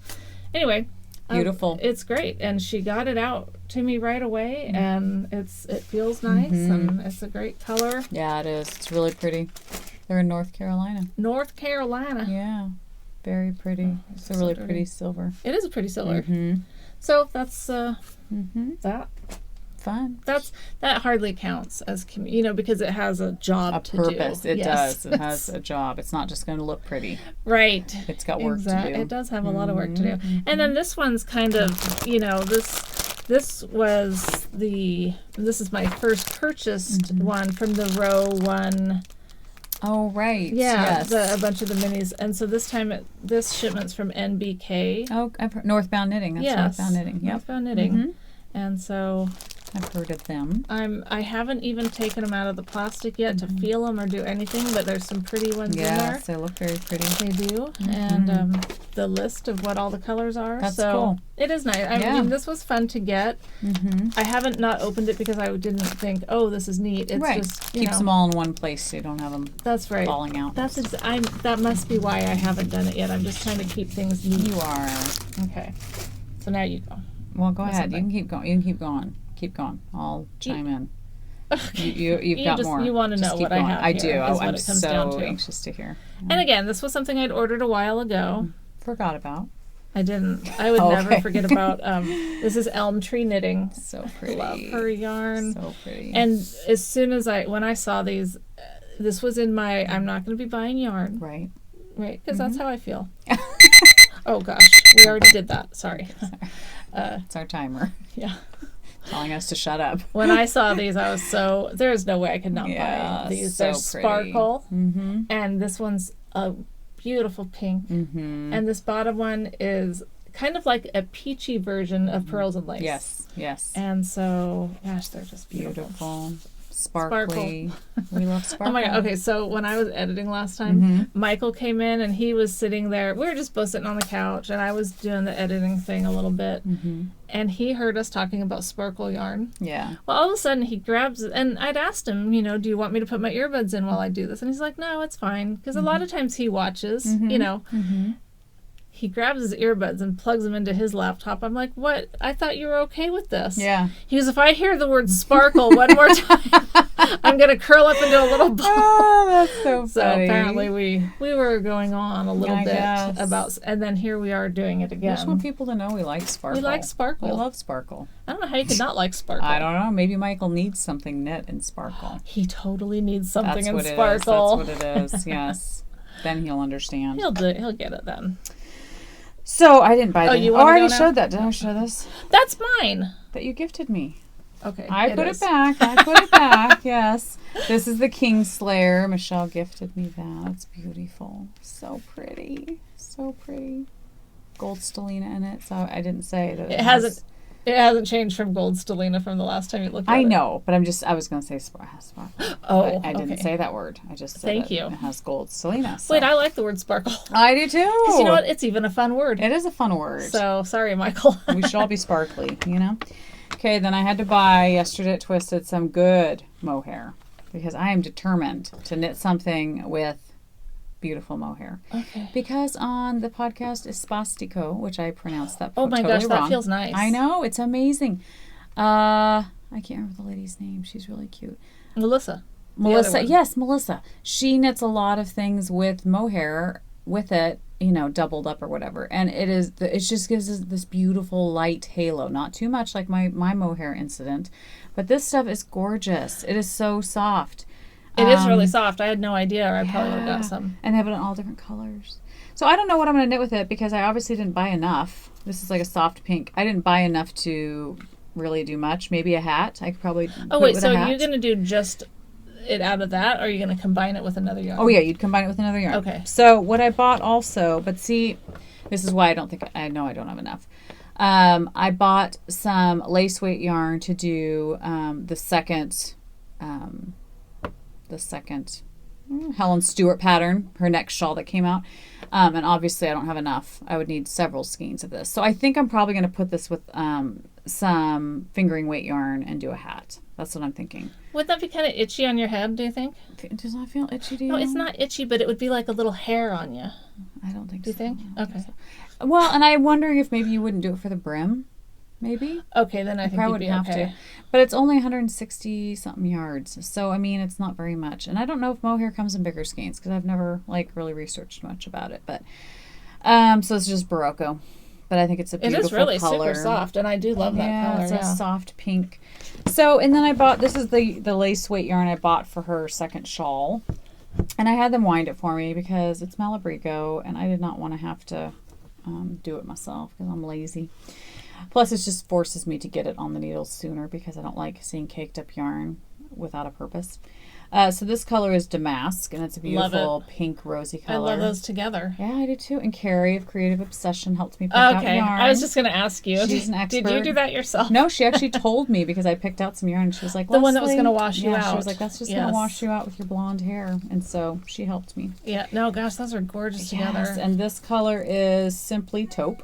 Anyway. Beautiful. It's great. And she got it out to me right away. And it feels nice. And it's a great color. Yeah, it is. It's really pretty. They're in North Carolina. North Carolina. Yeah. Very pretty. It's a really pretty silver. It is a pretty silver. So that's that. Fun. That hardly counts as because it has a job to purpose. do. It does. It has a job. It's not just going to look pretty. Right. It's got work to do. It does have a lot of work to do. And then this one's kind of this is my first purchased one from the Row One. Oh, right. Yeah, a bunch of the minis. And so this time, this shipment's from NBK. Oh, I've heard Northbound Knitting. That's Northbound Knitting. Yep. Northbound Knitting. And so I've heard of them. I haven't even taken them out of the plastic yet to feel them or do anything, but there's some pretty ones in there. Yes, they look very pretty. They do. And the list of what all the colors are. That's cool. It is nice. I mean, this was fun to get. I haven't not opened it because I didn't think, oh, this is neat. It's just, keeps them all in one place so you don't have them falling out. That must be why I haven't done it yet. I'm just trying to keep things neat. You are. Okay. So now you go. Well, go ahead. You can keep going. You can keep going. Keep going. I'll chime in. You've got more. You want to know what going. I have. I do. I'm so anxious to hear. And again, this was something I'd ordered a while ago. Forgot about. I didn't. I would never forget about. This is Elm Tree Knitting. So pretty. Love her yarn. So pretty. And as soon as when I saw these, this was in my. I'm not going to be buying yarn. Right. Right. Because that's how I feel. Oh gosh, we already did that. Sorry. It's our timer. Yeah. Telling us to shut up. When I saw these, I was there's no way I could not buy these. So They're pretty. sparkle. And this one's a beautiful pink. And this bottom one is kind of like a peachy version of Pearls and Lace. Yes. And so, gosh, they're just beautiful. sparkly. We love sparkle. Oh my God. Okay, so when I was editing last time, Michael came in and he was sitting there. We were just both sitting on the couch and I was doing the editing thing a little bit. And he heard us talking about sparkle yarn. Yeah. Well, all of a sudden he grabs it, and I'd asked him, do you want me to put my earbuds in while I do this? And he's like, no, it's fine. Because a lot of times he watches, He grabs his earbuds and plugs them into his laptop. I'm like, what? I thought you were okay with this. Yeah. He goes, if I hear the word sparkle one more time, I'm going to curl up into a little ball. Oh, that's so funny. So apparently we were going on a little bit about, and then here we are doing it again. I just want people to know we like sparkle. We like sparkle. We love sparkle. I don't know how you could not like sparkle. I don't know. Maybe Michael needs something knit in sparkle. He totally needs something in sparkle. That's what it is. Yes. Then he'll understand. He'll get it then. So I didn't buy that. I already showed that. Did I show this? That's mine. That you gifted me. Okay. I put it back. Yes. This is the Kingslayer. Michelle gifted me that. It's beautiful. So pretty. So pretty. Gold stellina in it. So I didn't say that it hasn't. It hasn't changed from gold stellina from the last time you looked at it. I know, but I was going to say sparkle. Oh, I didn't say that word. I just said Thank you. It has gold stellina. So. Wait, I like the word sparkle. I do too. Because you know what? It's even a fun word. It is a fun word. So, sorry, Michael. We should all be sparkly, Okay, then I had to buy yesterday at Twisted some good mohair because I am determined to knit something with beautiful mohair. Okay. Because on the podcast is Spastico, which I pronounced that my totally gosh, wrong. That feels nice. I know, it's amazing. I can't remember the lady's name. She's really cute. Melissa, yes, Melissa. She knits a lot of things with mohair with it, doubled up or whatever. And it just gives us this beautiful light halo. Not too much like my mohair incident, but this stuff is gorgeous. It is so soft. It is really soft. I had no idea, or I probably would have got some. And they have it in all different colors. So I don't know what I'm going to knit with it because I obviously didn't buy enough. This is like a soft pink. I didn't buy enough to really do much. Maybe a hat. I could probably put it with a hat. You're going to do just it out of that, or are you going to combine it with another yarn? Oh, yeah, you'd combine it with another yarn. Okay. So what I bought also, but see, this is why I don't have enough. I bought some lace weight yarn to do the second Helen Stewart pattern, her next shawl that came out. And obviously I don't have enough. I would need several skeins of this. So I think I'm probably going to put this with some fingering weight yarn and do a hat. That's what I'm thinking. Would that be kind of itchy on your head, do you think? It does not feel itchy to you? No, it's not itchy, but it would be like a little hair on you. I don't think so. Do you think? Okay. So. Well, and I'm wondering if maybe you wouldn't do it for the brim. Maybe. Okay, then I think you'd be okay. But it's only 160 something yards. So, I mean, it's not very much. And I don't know if mohair comes in bigger skeins because I've never really researched much about it. But so it's just Berroco. But I think it's a beautiful color. It is really super soft, and I do love that color. It's a soft pink. So, and then I bought, this is the lace weight yarn I bought for her second shawl. And I had them wind it for me because it's Malificent, and I did not want to have to do it myself because I'm lazy. Plus, it just forces me to get it on the needles sooner because I don't like seeing caked up yarn without a purpose. So this color is Damaske, and it's a beautiful pink rosy color. I love those together. Yeah, I do too. And Carrie of Creative Obsession helped me pick out yarn. I was just going to ask you. She's an expert. Did you do that yourself? No, she actually told me because I picked out some yarn. She was like, the one that was going to wash you out. She was like, that's just going to wash you out with your blonde hair. And so she helped me. Yeah, no, gosh, those are gorgeous together. And this color is simply taupe.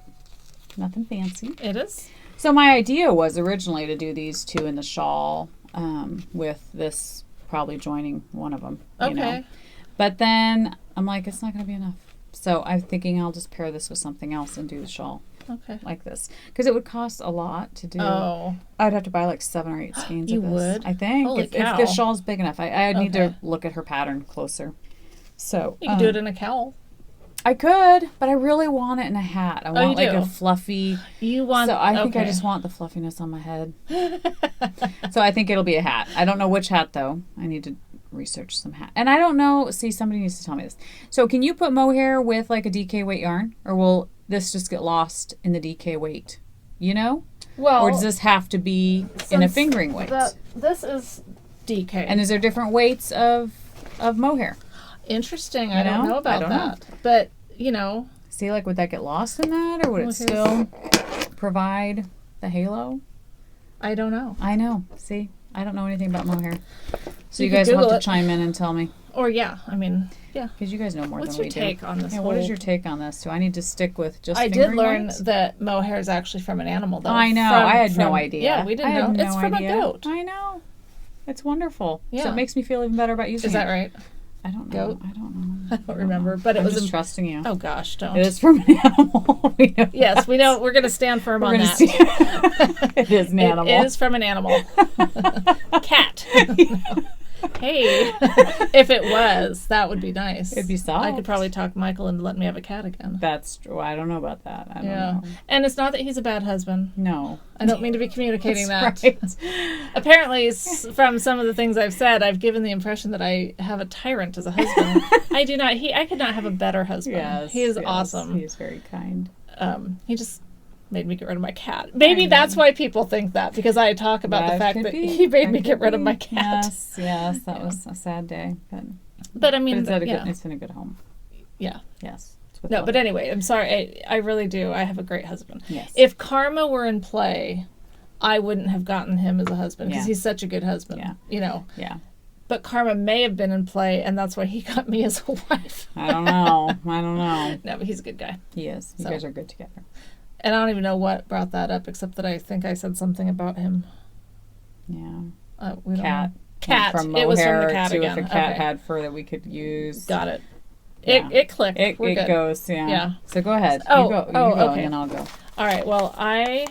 Nothing fancy. It is. So my idea was originally to do these two in the shawl with this probably joining one of them. Okay. But then I'm like, it's not going to be enough. So I'm thinking I'll just pair this with something else and do the shawl. Okay. Like this. Because it would cost a lot to do. Oh. I'd have to buy like 7 or 8 skeins of this. You would? I think. Holy cow. If the shawl's big enough. I'd need to look at her pattern closer. So. You could do it in a cowl. I could, but I really want it in a hat. I want like a fluffy. You want. So I think I just want the fluffiness on my head. So I think it'll be a hat. I don't know which hat though. I need to research some hat. And I don't know. See, somebody needs to tell me this. So can you put mohair with like a DK weight yarn, or will this just get lost in the DK weight? Well, or does this have to be in a fingering weight? This is DK. And is there different weights of mohair? Interesting. I don't know about that. But, See, like, would that get lost in that? Or would it still provide the halo? I don't know. I know. See? I don't know anything about mohair. So you guys will have to chime in and tell me. Or yeah. Because you guys know more than we do. What's your take on this? Yeah, what is your take on this? Do I need to stick with just I did learn that mohair is actually from an animal, though. I know. I had no idea. Yeah, we didn't know. It's from a goat. I know. It's wonderful. Yeah. So it makes me feel even better about using it. Is that right? I don't know. Goat? I don't know. I don't remember. But I'm just trusting you. Oh, gosh, don't. It is from an animal. We know yes, we know. We're going to stand firm on that. It is an animal. It is from an animal. Cat. Hey, if it was, that would be nice. It'd be soft. I could probably talk Michael into letting me have a cat again. That's true. I don't know about that. I don't know. And it's not that he's a bad husband. No. I don't mean to be communicating that. Right. Apparently, from some of the things I've said, I've given the impression that I have a tyrant as a husband. I do not. I could not have a better husband. Yes, he is awesome. He's very kind. He just made me get rid of my cat. Maybe that's why people think that, because I talk about the fact that he made me get rid of my cat. Yes, that was a sad day. But I mean, it's in a good home. Yeah. Yes. No, but anyway, I'm sorry. I really do. I have a great husband. Yes. If karma were in play, I wouldn't have gotten him as a husband because he's such a good husband. Yeah. You know. Yeah. But karma may have been in play, and that's why he got me as a wife. I don't know. No, but he's a good guy. He is. You guys are good together. And I don't even know what brought that up, except that I think I said something about him. Yeah. Cat. From mohair it was from the cat to again. if a cat had fur that we could use. Got it. Yeah. It clicked. It goes, Yeah. So go ahead. Oh, you go, okay. And then I'll go. All right. Well, I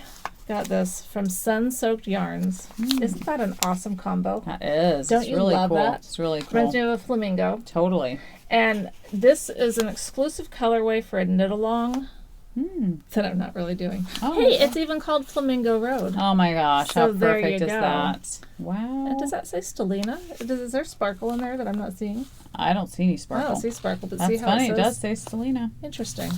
got this from Sun-Soaked Yarns. Isn't that an awesome combo? That is. Don't you really love cool. that? It's really cool. Reminds me of a flamingo. Totally. And this is an exclusive colorway for a knit-along that I'm not really doing. Oh, hey, it's even called Flamingo Road. Oh my gosh, so how perfect is that? Wow. And does that say Stellina? Is there sparkle in there that I'm not seeing? I don't see any sparkle. I don't see sparkle, but That's see how funny. it says? It does say Stellina. Interesting.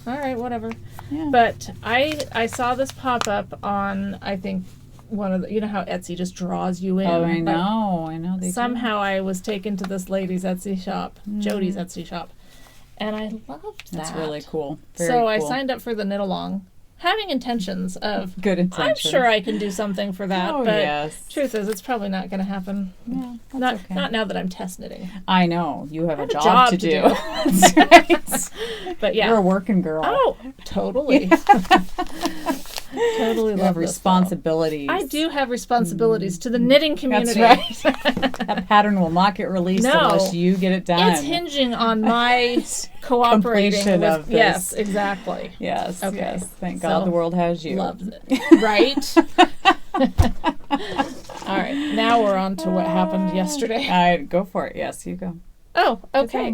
All right, whatever. Yeah. But I saw this pop up on, I think, one of the, you know how Etsy just draws you in. Oh, I know. Somehow I was taken to this lady's Etsy shop, Jody's Etsy shop, and I loved that. That's really cool. Very so cool. I signed up for the knit along, having intentions of good intentions. I'm sure I can do something for that. Oh, but yes. Truth is, it's probably not going to happen. Yeah, that's okay. Not now that I'm test knitting. I know you have a job to do. That's right. But yeah, you're a working girl. Oh, totally. Totally you have responsibilities. I do have responsibilities to the knitting community. That's right. That pattern will not get released unless you get it done. It's hinging on my cooperating with of this. Yes, exactly. Yes. Okay. Yes. Thank God the world has you. Loves it. Right? All right. Now we're on to what happened yesterday. All right, go for it. Yes, you go. Oh, okay.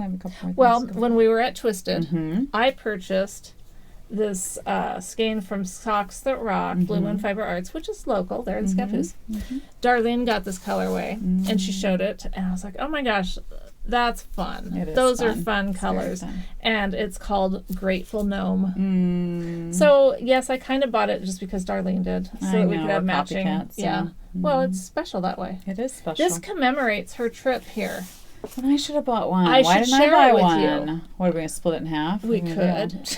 Well, when we were at Twisted, I purchased this skein from Socks That Rock, Blue Moon Fiber Arts, which is local. They're in Scappoose. Darlene got this colorway, and she showed it, and I was like, oh my gosh, that's fun. Those are fun colors. Fun. And it's called Grateful Gnome. So, yes, I kind of bought it just because Darlene did, so that we could have matching. Yeah. Well, it's special that way. It is special. This commemorates her trip here. Well, I should have bought one. Why didn't I buy with one? You? What, are we going to split it in half? We could.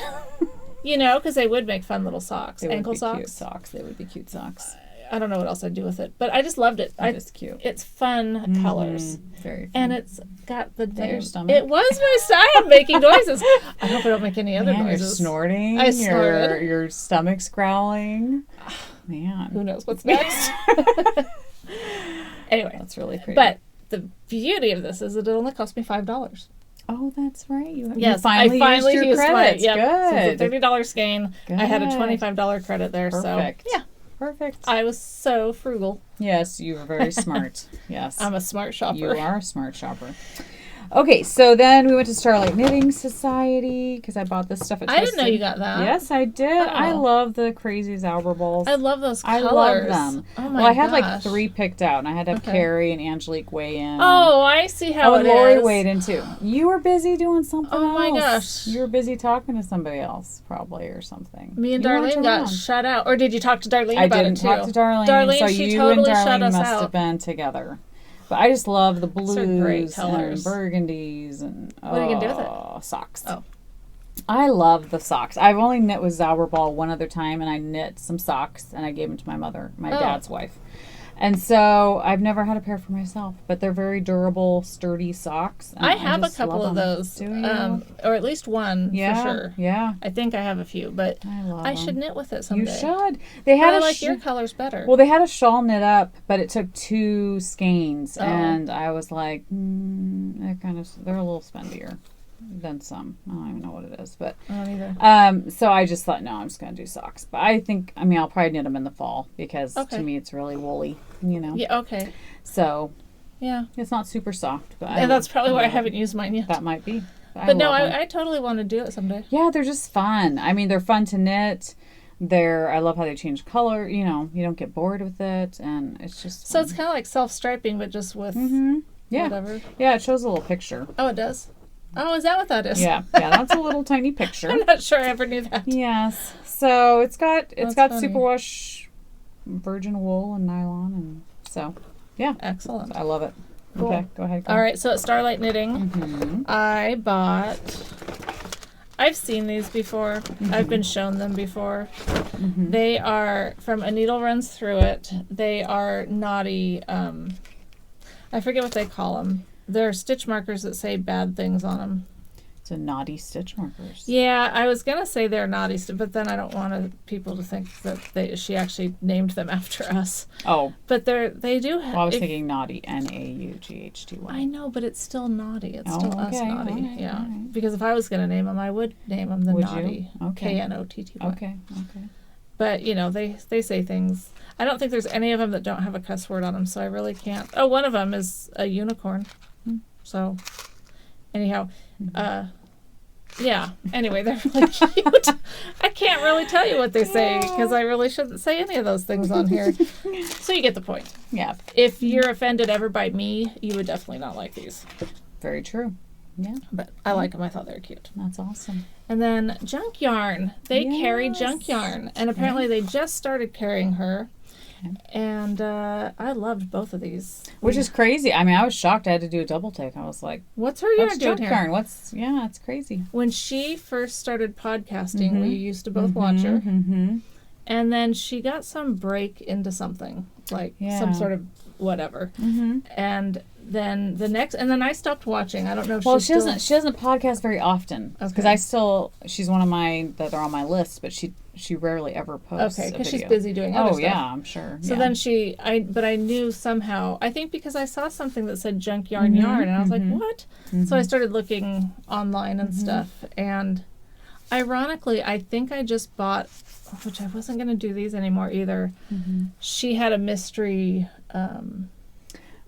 You know, because they would make fun little socks. Ankle socks. Cute socks. They would be cute socks. I don't know what else I'd do with it, but I just loved it. It's cute. It's fun colors. Very fun. And it's got the name. Your stomach? It was my style. I'm making noises. I hope I don't make any other noises. You're snorting. I snorted. Your stomach's growling. Man. Who knows what's next? Anyway. That's really pretty. But the beauty of this is that it only cost me $5. Oh, that's right. You finally used your credits. Yep. Good. So it's a $30 skein. Good. I had a $25 credit there. Perfect. So, yeah. Perfect. I was so frugal. Yes, you were very smart. Yes. I'm a smart shopper. You are a smart shopper. Okay, so then we went to Starlight Knitting Society because I bought this stuff at Twisted. I didn't know you got that. Yes, I did. Oh. I love the crazy Zauber balls. I love those colors. I love them. Oh my Well, I had gosh. like 3 picked out, and I had to have Carrie and Angelique weigh in. Oh, I see how it is. Lori weighed in too. You were busy doing something else. Oh my gosh. You were busy talking to somebody else, probably, or something. Me and Darlene got shut out. Or did you talk to Darlene about it too? I didn't talk to Darlene. Darlene, so she you totally and Darlene shut us must out. have been together. But I just love the blues great colors. and burgundies and what are you gonna do with it? Socks. Oh, I love the socks. I've only knit with Zauber ball one other time, and I knit some socks and I gave them to my mother, my dad's wife. And so I've never had a pair for myself, but they're very durable, sturdy socks. I have a couple of those. Do you? Or at least one for sure. Yeah. I think I have a few, but I should knit with it someday. You should. They had I like your colors better. Well, they had a shawl knit up, but it took 2 skeins, and I was like, they're a little spendier than some. I don't even know what it is, but I don't either. So I just thought, no, I'm just gonna do socks. But I think, I'll probably knit them in the fall because to me it's really woolly, Yeah. Okay. So yeah, it's not super soft, but and that's probably why I haven't used mine yet. That might be. But no, I totally want to do it someday. Yeah, they're just fun. They're fun to knit. I love how they change color. You don't get bored with it, and it's just fun. So it's kind of like self-striping, but just with whatever. Yeah, it shows a little picture. Oh, it does. Oh, is that what that is? Yeah, that's a little tiny picture. I'm not sure I ever knew that. Yes. So it's got funny. superwash virgin wool and nylon, and so yeah. Excellent. I love it. Cool. Okay, go ahead. All right, so at Starlight Knitting, I've seen these before. I've been shown them before. They are from A Needle Runs Through It. They are naughty. I forget what they call them. They're stitch markers that say bad things on them. So naughty stitch markers. Yeah, I was gonna say they're naughty, but then I don't want people to think that she actually named them after us. Oh, but they do. Well, I was thinking naughty, NAUGHTY. I know, but it's still naughty. It's still us naughty. Right, yeah, right. Because if I was gonna name them, I would name them the naughty. You? Okay. KNOTTY. Okay. But they say things. I don't think there's any of them that don't have a cuss word on them, so I really can't. Oh, one of them is a unicorn. So, anyhow, yeah. Anyway, they're really cute. I can't really tell you what they say because I really shouldn't say any of those things on here. So you get the point. Yeah. If you're offended ever by me, you would definitely not like these. Very true. Yeah. But I like them. I thought they were cute. That's awesome. And then JunkYarn. They carry JunkYarn. And apparently they just started carrying her. And I loved both of these. Which is crazy. I was shocked I had to do a double take. I was like, what's her yarn doing here? JunkYarn? It's crazy. When she first started podcasting, we used to both watch her. And then she got some break into something, like some sort of whatever. And then then I stopped watching. I don't know if she doesn't podcast very often. Because she's one of mine that are on my list, but she rarely ever posts. Okay, because she's busy doing other stuff. Oh yeah, I'm sure. So then but I knew somehow. I think because I saw something that said JunkYarn yarn, and I was like, what? So I started looking online and stuff, and ironically, I think I just bought, which I wasn't going to do these anymore either. She had a mystery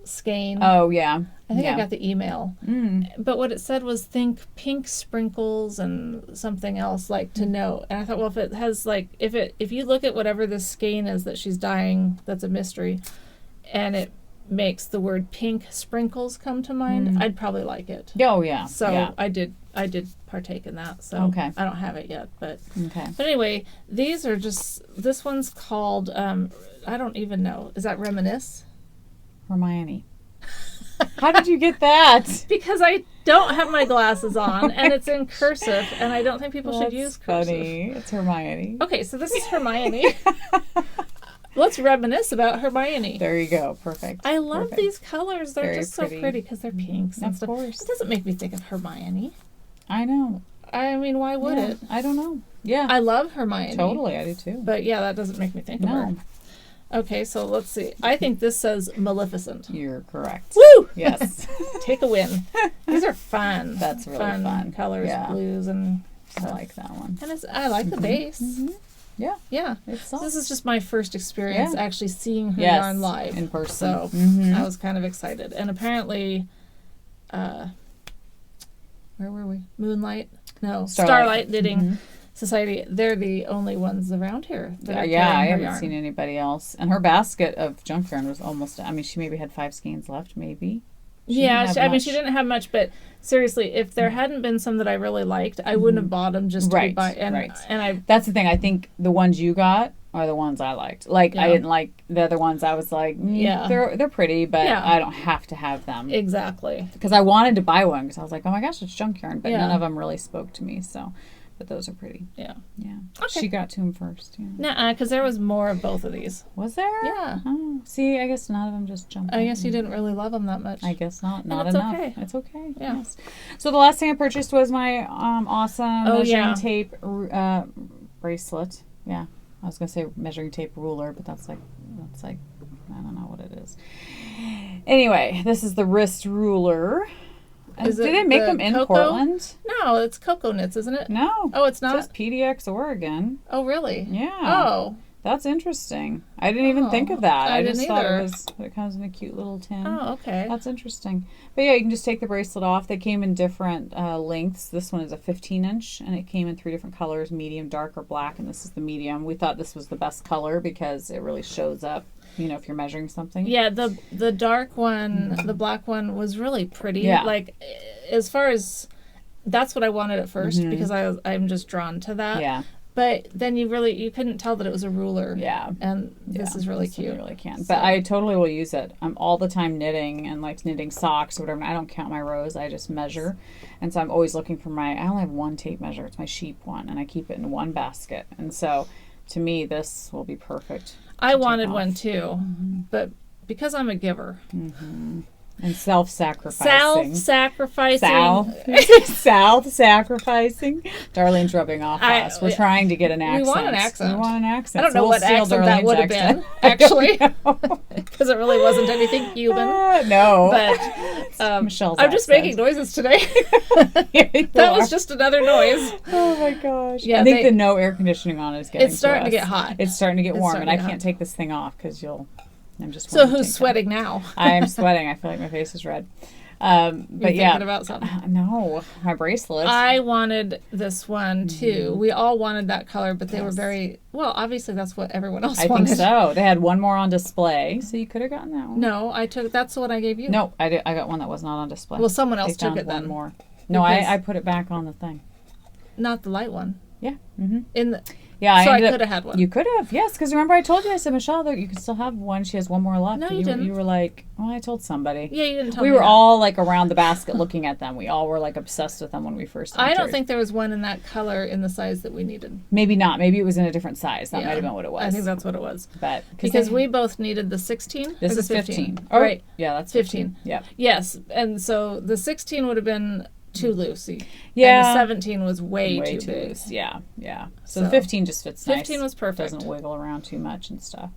skein. Oh yeah. I think I got the email. But what it said was think pink sprinkles and something else to know. And I thought, well, if it has if you look at whatever this skein is that she's dyeing, that's a mystery, and it makes the word pink sprinkles come to mind, I'd probably like it. Oh yeah. So I did partake in that. So I don't have it yet, but anyway, these are this one's called I don't even know. Is that Reminisce? Hermione. How did you get that? Because I don't have my glasses on, and it's in cursive, and I don't think people should use cursive. Funny. It's Hermione. Okay, so this is Hermione. Let's reminisce about Hermione. There you go. Perfect. I love these colors. They're just so pretty because they're pinks and stuff. Of course. It doesn't make me think of Hermione. I know. I mean, why would it? I don't know. Yeah. I love Hermione. Totally, I do too. But yeah, that doesn't make me think of her. Okay, so let's see. I think this says Maleficent. You're correct. Woo! Yes. Take a win. These are fun. That's really fun. Colors, blues, and stuff. I like that one. And I like the base. Yeah. Yeah. This is just my first experience actually seeing her yarn live. In person. So I was kind of excited. And apparently, where were we? Moonlight? No, Starlight Knitting Society. They're the only ones around here. I haven't seen anybody else. And her basket of junk yarn was almost, she maybe had 5 skeins left, maybe. She didn't have much, but seriously, if there hadn't been some that I really liked, I wouldn't have bought them just to buy. And that's the thing. I think the ones you got are the ones I liked. I didn't like the other ones. I was like, they're pretty, but I don't have to have them. Exactly. Because I wanted to buy one because I was like, oh my gosh, it's junk yarn, but none of them really spoke to me. So, But those are pretty. Yeah. Yeah. Okay. She got to them first. Yeah. Nuh-uh, because there was more of both of these. Was there? Yeah. Oh, see, I guess none of them just jumped. I guess you didn't really love them that much. I guess not. Not it's enough. Okay. It's okay. Yeah. Yes. So the last thing I purchased was my awesome measuring tape bracelet. Yeah. I was gonna say measuring tape ruler, but that's like I don't know what it is. Anyway, this is the wrist ruler. Do they make them in Portland? No, it's Cocoa Knits, isn't it? No. Oh, it's not? It says PDX Oregon. Oh, really? Yeah. Oh. That's interesting. I didn't even think of that. I didn't thought either. it comes in a cute little tin. Oh, okay. That's interesting. But yeah, you can just take the bracelet off. They came in different lengths. This one is a 15-inch, and it came in 3 different colors, medium, dark, or black, and this is the medium. We thought this was the best color because it really shows up, if you're measuring something. Yeah, the dark one, the black one was really pretty. Yeah. Like, as far as, that's what I wanted at first because I'm just drawn to that. Yeah. But then you couldn't tell that it was a ruler. Yeah. And this is really cute. You really can. But I totally will use it. I'm all the time knitting and like knitting socks or whatever. I don't count my rows. I just measure. And so I'm always looking for I only have one tape measure. It's my sheep one. And I keep it in one basket. And so to me, this will be perfect. I wanted one too. But because I'm a giver. And self-sacrificing. Self-sacrificing. Darlene's rubbing off us. We're trying to get an accent. We want an accent. I don't know what accent that would have been, actually. Because it really wasn't anything human. No. But Michelle's I'm just making noises today. That was just another noise. Oh my gosh. Yeah, I think the no air conditioning on is getting It's starting to get hot. It's starting to get warm, and I can't take this thing off because I'm just. So who's sweating now? I am sweating. I feel like my face is red. But You're thinking about something? No, my bracelet. I wanted this one too. We all wanted that color, but they were very well. Obviously, that's what everyone else wanted. I think so. They had one more on display, so you could have gotten that one. No, that's the one I gave you. No, I got one that was not on display. Well, someone else took it then. One more. No, I put it back on the thing. Not the light one. Yeah. Yeah, so I could have had one. You could have, yes, because remember I told you, I said, Michelle, you can still have one. She has one more left. No, you didn't. You were like, I told somebody. Yeah, you didn't tell me. We were all like around the basket looking at them. We all were like obsessed with them when we first entered. I don't think there was one in that color in the size that we needed. Maybe not. Maybe it was in a different size. That might have been what it was. I think that's what it was. But because we both needed the 16. This is 15. Oh, right. Yeah, that's 15. Yeah. Yes, and so the 16 would have been too loosey. Yeah. And the 17 was way too big. Loose. Yeah. So the 15 just fits nice. 15 was perfect. Doesn't wiggle around too much and stuff.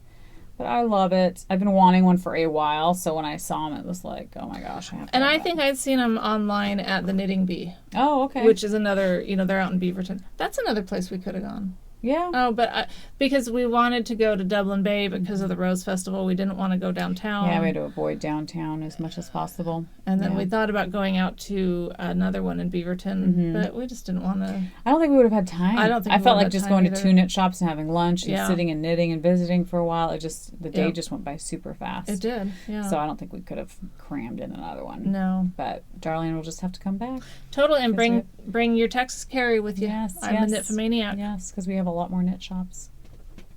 But I love it. I've been wanting one for a while, so when I saw them, it was like, oh my gosh, I have to. And I think I'd seen them online at the Knitting Bee. Oh, okay. Which is another, they're out in Beaverton. That's another place we could have gone. Yeah. Oh, but because we wanted to go to Dublin Bay because of the Rose Festival, we didn't want to go downtown. Yeah, we had to avoid downtown as much as possible. And then we thought about going out to another one in Beaverton, but we just didn't want to. I don't think we would have had time. I don't think I felt like just going to 2 knit shops and having lunch and Yeah. sitting and knitting and visiting for a while. The day just went by super fast. It did, yeah. So I don't think we could have crammed in another one. No. But Darlene will just have to come back. Totally, and bring your Texas Carry with you. Yes, I'm a Knitfomaniac. Yes, because we have a lot more knit shops.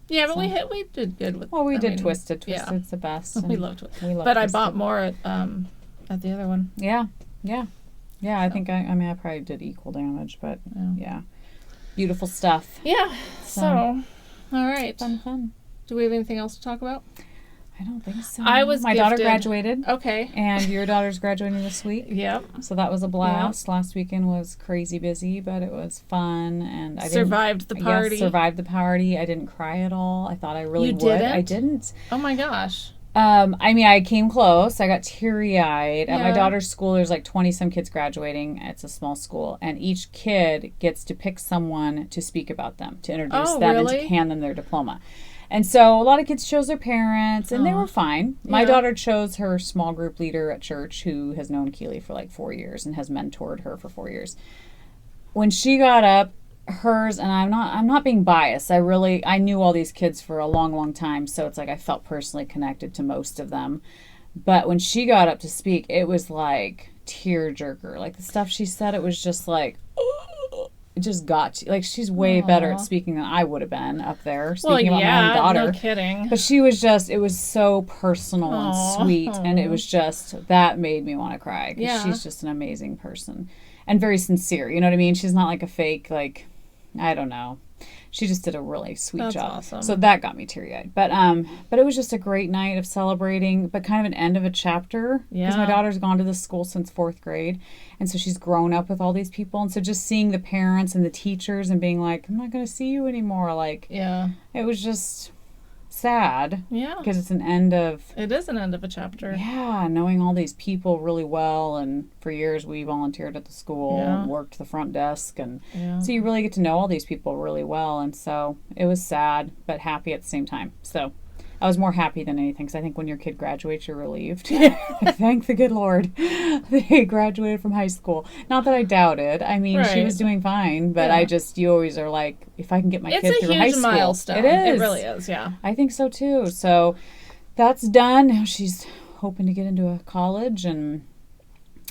Yeah, but we did good with. Well, we did Twisted. Twisted's the best. We loved it. But Twisted. I bought more at the other one. Yeah. I think I probably did equal damage, but yeah, beautiful stuff. Yeah. So all right. Fun. Do we have anything else to talk about? I don't think so. My daughter graduated. Okay. And your daughter's graduating this week. Yep. So that was a blast. Yep. Last weekend was crazy busy, but it was fun, and I survived the party. Yes, survived the party. I didn't cry at all. I thought I really would. Didn't? I didn't. Oh my gosh. I came close. I got teary-eyed. At my daughter's school, there's like 20-some kids graduating. It's a small school. And each kid gets to pick someone to speak about them, to introduce them, and to hand them their diploma. And so a lot of kids chose their parents, and they were fine. My daughter chose her small group leader at church, who has known Keely for like 4 years and has mentored her for 4 years. When she got up, hers, and I'm not being biased. I knew all these kids for a long, long time, so it's like I felt personally connected to most of them. But when she got up to speak, it was like tearjerker. Like the stuff she said, it was just like, it just got like she's way better at speaking than I would have been up there speaking about my own daughter. No kidding. But she was just, it was so personal and sweet, and it was just, that made me want to cry because she's just an amazing person and very sincere. You know what I mean? She's not like a fake, like, I don't know. She just did a really sweet job. Awesome. So that got me teary-eyed. But it was just a great night of celebrating, but kind of an end of a chapter. Because my daughter's gone to this school since 4th grade. And so she's grown up with all these people. And so just seeing the parents and the teachers and being like, I'm not going to see you anymore. Like, it was just sad. Yeah. Because it's an end of... It is an end of a chapter. Yeah, knowing all these people really well. And for years we volunteered at the school and worked the front desk. And so you really get to know all these people really well. And so it was sad, but happy at the same time. So I was more happy than anything because I think when your kid graduates, you're relieved. Thank the good Lord they graduated from high school. Not that I doubted. I mean, she was doing fine, but you always are like, if I can get my kid through high school. It's a huge milestone. It is. It really is, yeah. I think so too. So that's done. Now she's hoping to get into a college, and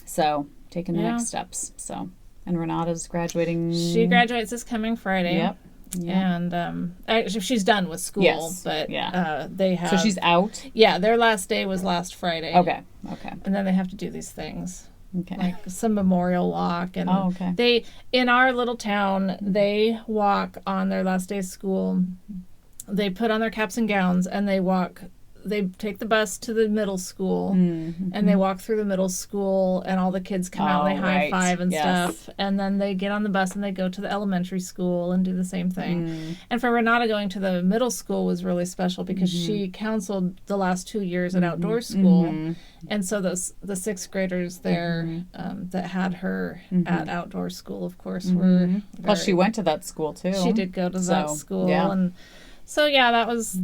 so taking the next steps. So, and Renata's graduating. She graduates this coming Friday. Yep. And she's done with school, but they have... So she's out? Yeah, their last day was last Friday. Okay. And then they have to do these things. Like some memorial walk. And okay. They, in our little town, they walk on their last day of school. They put on their caps and gowns, and they walk... They take the bus to the middle school, and they walk through the middle school, and all the kids come out and they high five and stuff. And then they get on the bus and they go to the elementary school and do the same thing. And for Renata, going to the middle school was really special because she counseled the last 2 years at outdoor school. And so the 6th graders there that had her at outdoor school, of course, were... Plus, she went to that school, too. She did go to that school. And so, that was,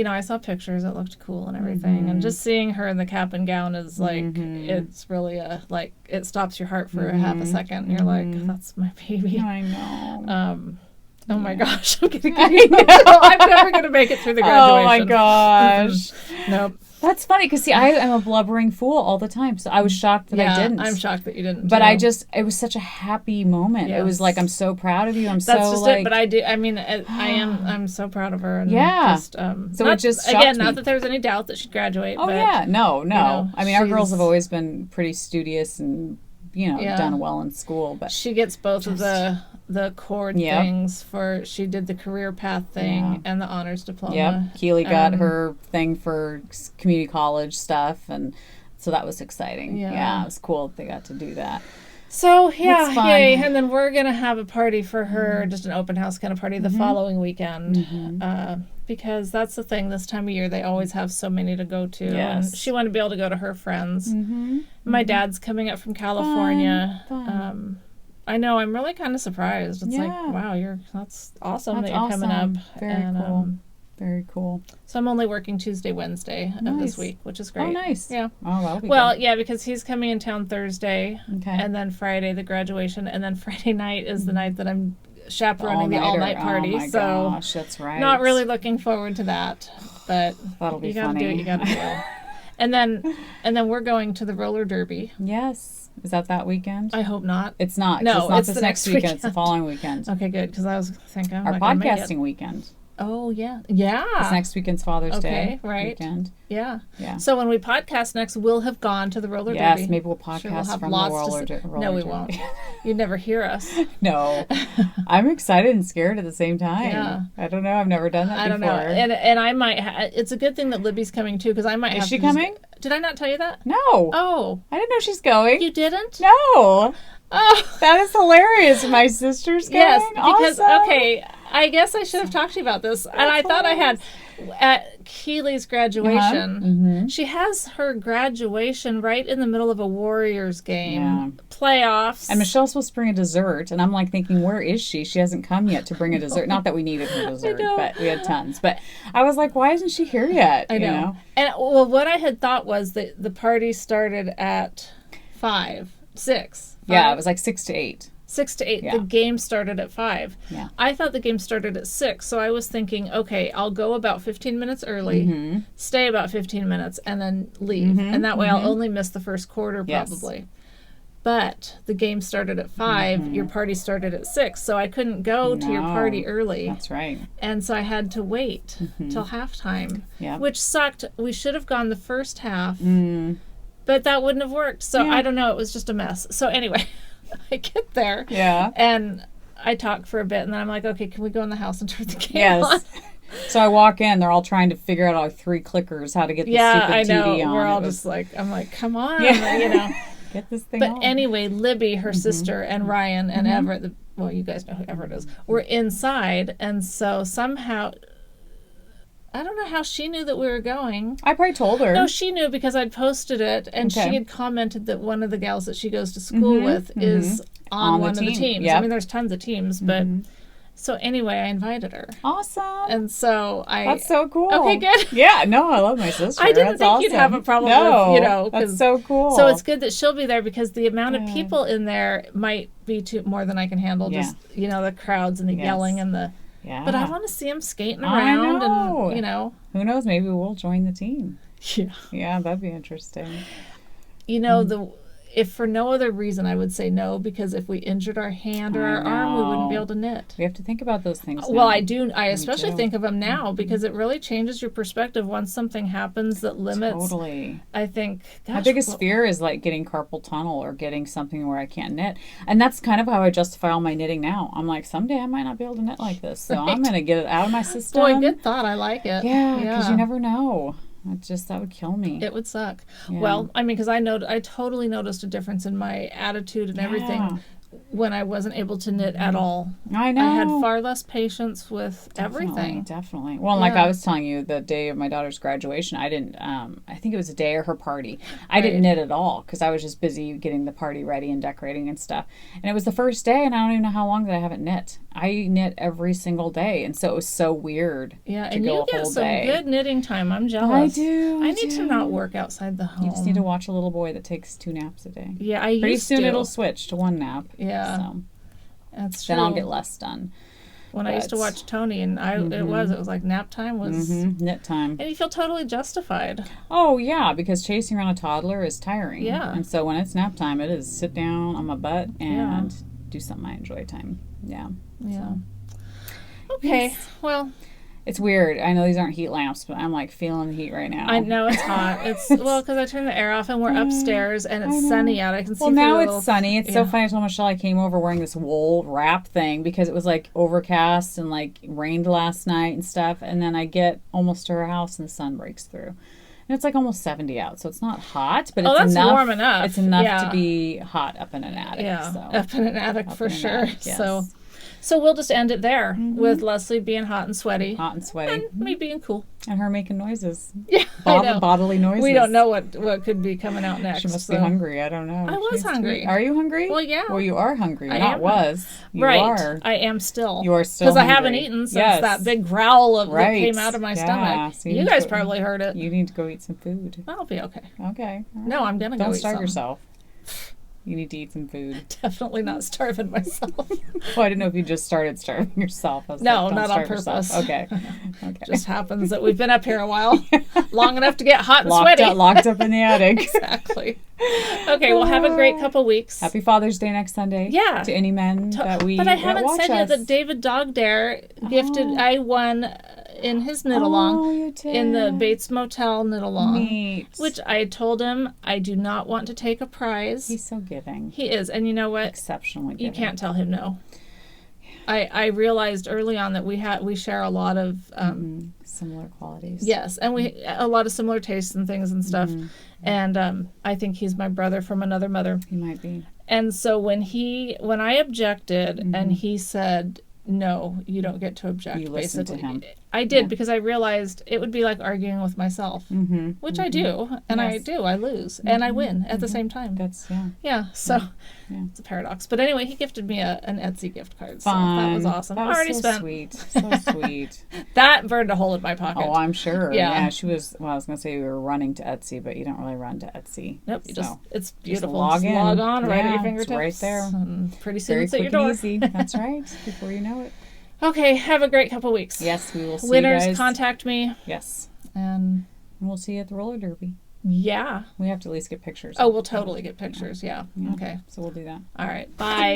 I saw pictures. It looked cool and everything. And just seeing her in the cap and gown is like, it's really it stops your heart for a half a second. And you're like, that's my baby. I know. Oh my gosh, I'm getting I'm never going to make it through the graduation. Oh my gosh. Nope. That's funny because, see, I am a blubbering fool all the time. So I was shocked that I didn't. I'm shocked that you didn't. But it was such a happy moment. Yes. It was like, I'm so proud of you. That's just it. But I'm so proud of her. And just, so it just shocked me. Not that there's any doubt that she'd graduate. Oh, but, no. I mean, our girls have always been pretty studious and, done well in school. But she gets both of the core things she did the career path thing and the honors diploma. Yep. Keely got her thing for community college stuff, and so that was exciting. Yeah, it was cool that they got to do that. So, yay. And then we're going to have a party for her, just an open house kind of party the following weekend. Because that's the thing, this time of year, they always have so many to go to. Yes. And she wanted to be able to go to her friends. My dad's coming up from California. Fun. I know, I'm really kind of surprised. It's like, wow, that's awesome that you're coming up. Very cool. Very cool. So I'm only working Tuesday, Wednesday of this week, which is great. Oh, nice. Yeah. Oh, that'll be good. Because he's coming in town Thursday. Okay. And then Friday, the graduation. And then Friday night is the night that I'm chaperoning the all-night party. Oh, my gosh, that's right. Not really looking forward to that. But that'll be you gotta funny. do what you gotta do. And then we're going to the roller derby. Yes. Is that weekend? I hope not. It's not. No, it's the next weekend. It's the following weekend. Okay, good. Because I was thinking our podcasting weekend. Oh, yeah. Yeah. It's next weekend's Father's Day weekend. Yeah. So when we podcast next, we'll have gone to the roller derby. Yes, maybe we'll podcast from the roller derby. No, we won't. You'd never hear us. No. I'm excited and scared at the same time. Yeah. I don't know. I've never done that before. I don't know. And I might it's a good thing that Libby's coming too, because I might have Is she coming? Did I not tell you that? No. Oh. I didn't know she's going. You didn't? No. Oh. That is hilarious. My sister's going? Yes, because, awesome. I guess I should have talked to you about this. And I thought I had, at Keely's graduation, she has her graduation right in the middle of a Warriors game. Playoffs. And Michelle's supposed to bring a dessert. And I'm like thinking, where is she? She hasn't come yet to bring a dessert. Not that we needed her dessert, but we had tons. But I was like, why isn't she here yet? I know. You know? And what I had thought was that the party started at 6. Yeah, it was like 6 to 8. 6 to 8. Yeah. The game started at 5. Yeah. I thought the game started at 6, so I was thinking, okay, I'll go about 15 minutes early, stay about 15 minutes, and then leave. And that way I'll only miss the first quarter probably. Yes. But the game started at 5, your party started at 6, so I couldn't go to your party early. That's right. And so I had to wait till halftime, which sucked. We should have gone the first half. But that wouldn't have worked. So I don't know. It was just a mess. So anyway, I get there. Yeah. And I talk for a bit, and then I'm like, okay, can we go in the house and turn the game on? So I walk in, they're all trying to figure out all 3 clickers how to get the stupid TV on. We're all just like, I'm like, come on, you know. Get this thing on. But anyway, Libby, her sister, and Ryan and Everett, well, you guys know who Everett is, were inside, and so somehow, I don't know how she knew that we were going. I probably told her. No, she knew because I'd posted it, and she had commented that one of the gals that she goes to school with is on one of the teams. Yep. I mean, there's tons of teams, but... So anyway, I invited her. Awesome. And so That's so cool. Okay, good. Yeah, no, I love my sister. I didn't think you'd have a problem with, you know. That's so cool. So it's good that she'll be there because the amount of people in there might be more than I can handle. Just, you know, the crowds and the yelling and the... Yeah. But I want to see them skating around and, you know. Who knows, maybe we'll join the team. Yeah. Yeah, that'd be interesting. You know, if for no other reason, I would say no, because if we injured our hand or our arm, we wouldn't be able to knit. We have to think about those things now. Well, I do. I especially think of them now because it really changes your perspective once something happens that limits. Totally. I think, my biggest fear is like getting carpal tunnel or getting something where I can't knit. And that's kind of how I justify all my knitting now. I'm like, someday I might not be able to knit like this. So I'm going to get it out of my system. Boy, good thought. I like it. Yeah, because you never know. That would kill me. It would suck. Yeah. Well, I mean, because I totally noticed a difference in my attitude and everything when I wasn't able to knit at all. I know. I had far less patience with everything. Definitely. Well, like I was telling you, the day of my daughter's graduation, I didn't, I think it was the day of her party. I didn't knit at all because I was just busy getting the party ready and decorating and stuff. And it was the first day, and I don't even know how long that I haven't knit. I knit every single day, and so it was so weird. Yeah, and you get some good knitting time. I'm jealous. I do. I need to not work outside the home. You just need to watch a little boy that takes 2 naps a day. Yeah, I used to. Pretty soon it'll switch to 1 nap. Yeah, so that's true. Then I'll get less done. When I used to watch Tony, and it was like nap time was knit time, and you feel totally justified. Oh yeah, because chasing around a toddler is tiring. Yeah, and so when it's nap time, it is sit down on my butt and do something I enjoy time. Yeah. Yeah. So. Okay. Yes. Well, it's weird. I know these aren't heat lamps, but I'm like feeling the heat right now. I know it's hot. It's well because I turned the air off and we're upstairs and it's sunny out. I can see. Well, now it's sunny. It's so funny. I told Michelle I came over wearing this wool wrap thing because it was like overcast and like rained last night and stuff. And then I get almost to her house and the sun breaks through. And it's like almost 70 out, so it's not hot, but it's enough. Warm enough. It's enough to be hot up in an attic. Yeah, so. up in an attic for sure. Yes. So we'll just end it there with Leslie being hot and sweaty. Hot and sweaty. And me being cool. And her making noises. Yeah, I know. Bodily noises. We don't know what could be coming out next. She must be hungry. I don't know. I was hungry. Are you hungry? Well, yeah. Well, you are hungry. I Not am. was. You right. are. I am still. You are still because I hungry. haven't eaten since that big growl that came out of my stomach. So you guys probably heard it. You need to go eat some food. I'll be okay. Okay. Right. No, I'm going to go eat some. Don't starve yourself. You need to eat some food. Definitely not starving myself. Well, I didn't know if you just started starving yourself. No, like, not on purpose. Yourself. Okay. Just happens that we've been up here a while, long enough to get hot and sweaty. Locked up in the attic. Exactly. Okay, well, have a great couple weeks. Happy Father's Day next Sunday. Yeah. To any men that we But I haven't said yet that David Dogdare gifted, I won in his knit-along in the Bates Motel knit-along. Neat. Which I told him I do not want to take a prize. He's so giving. He is. And you know what? Exceptionally giving. You can't tell him no. I realized early on that we share a lot of similar qualities. Yes, and we a lot of similar tastes and things and stuff. And I think he's my brother from another mother. He might be. And so when I objected and he said, "No, you don't get to object," you listened to him. I did because I realized it would be like arguing with myself, which I do, and I lose, and I win at the same time. That's So it's a paradox. But anyway, he gifted me an Etsy gift card, so that was awesome. That was already so spent. Sweet, so sweet. That burned a hole in my pocket. Oh, I'm sure. Yeah, she was. Well, I was gonna say we were running to Etsy, but you don't really run to Etsy. Nope. It's beautiful. Just log on right at your fingertips. It's right there. And pretty soon Very it's at your quick door. and easy. That's right. Before you know it. Okay, have a great couple weeks. Yes, we will see Winners, you guys. contact me. Yes. And we'll see you at the roller derby. Yeah. We have to at least get pictures. Oh, we'll totally get pictures. Yeah. Okay. So we'll do that. All right. Bye.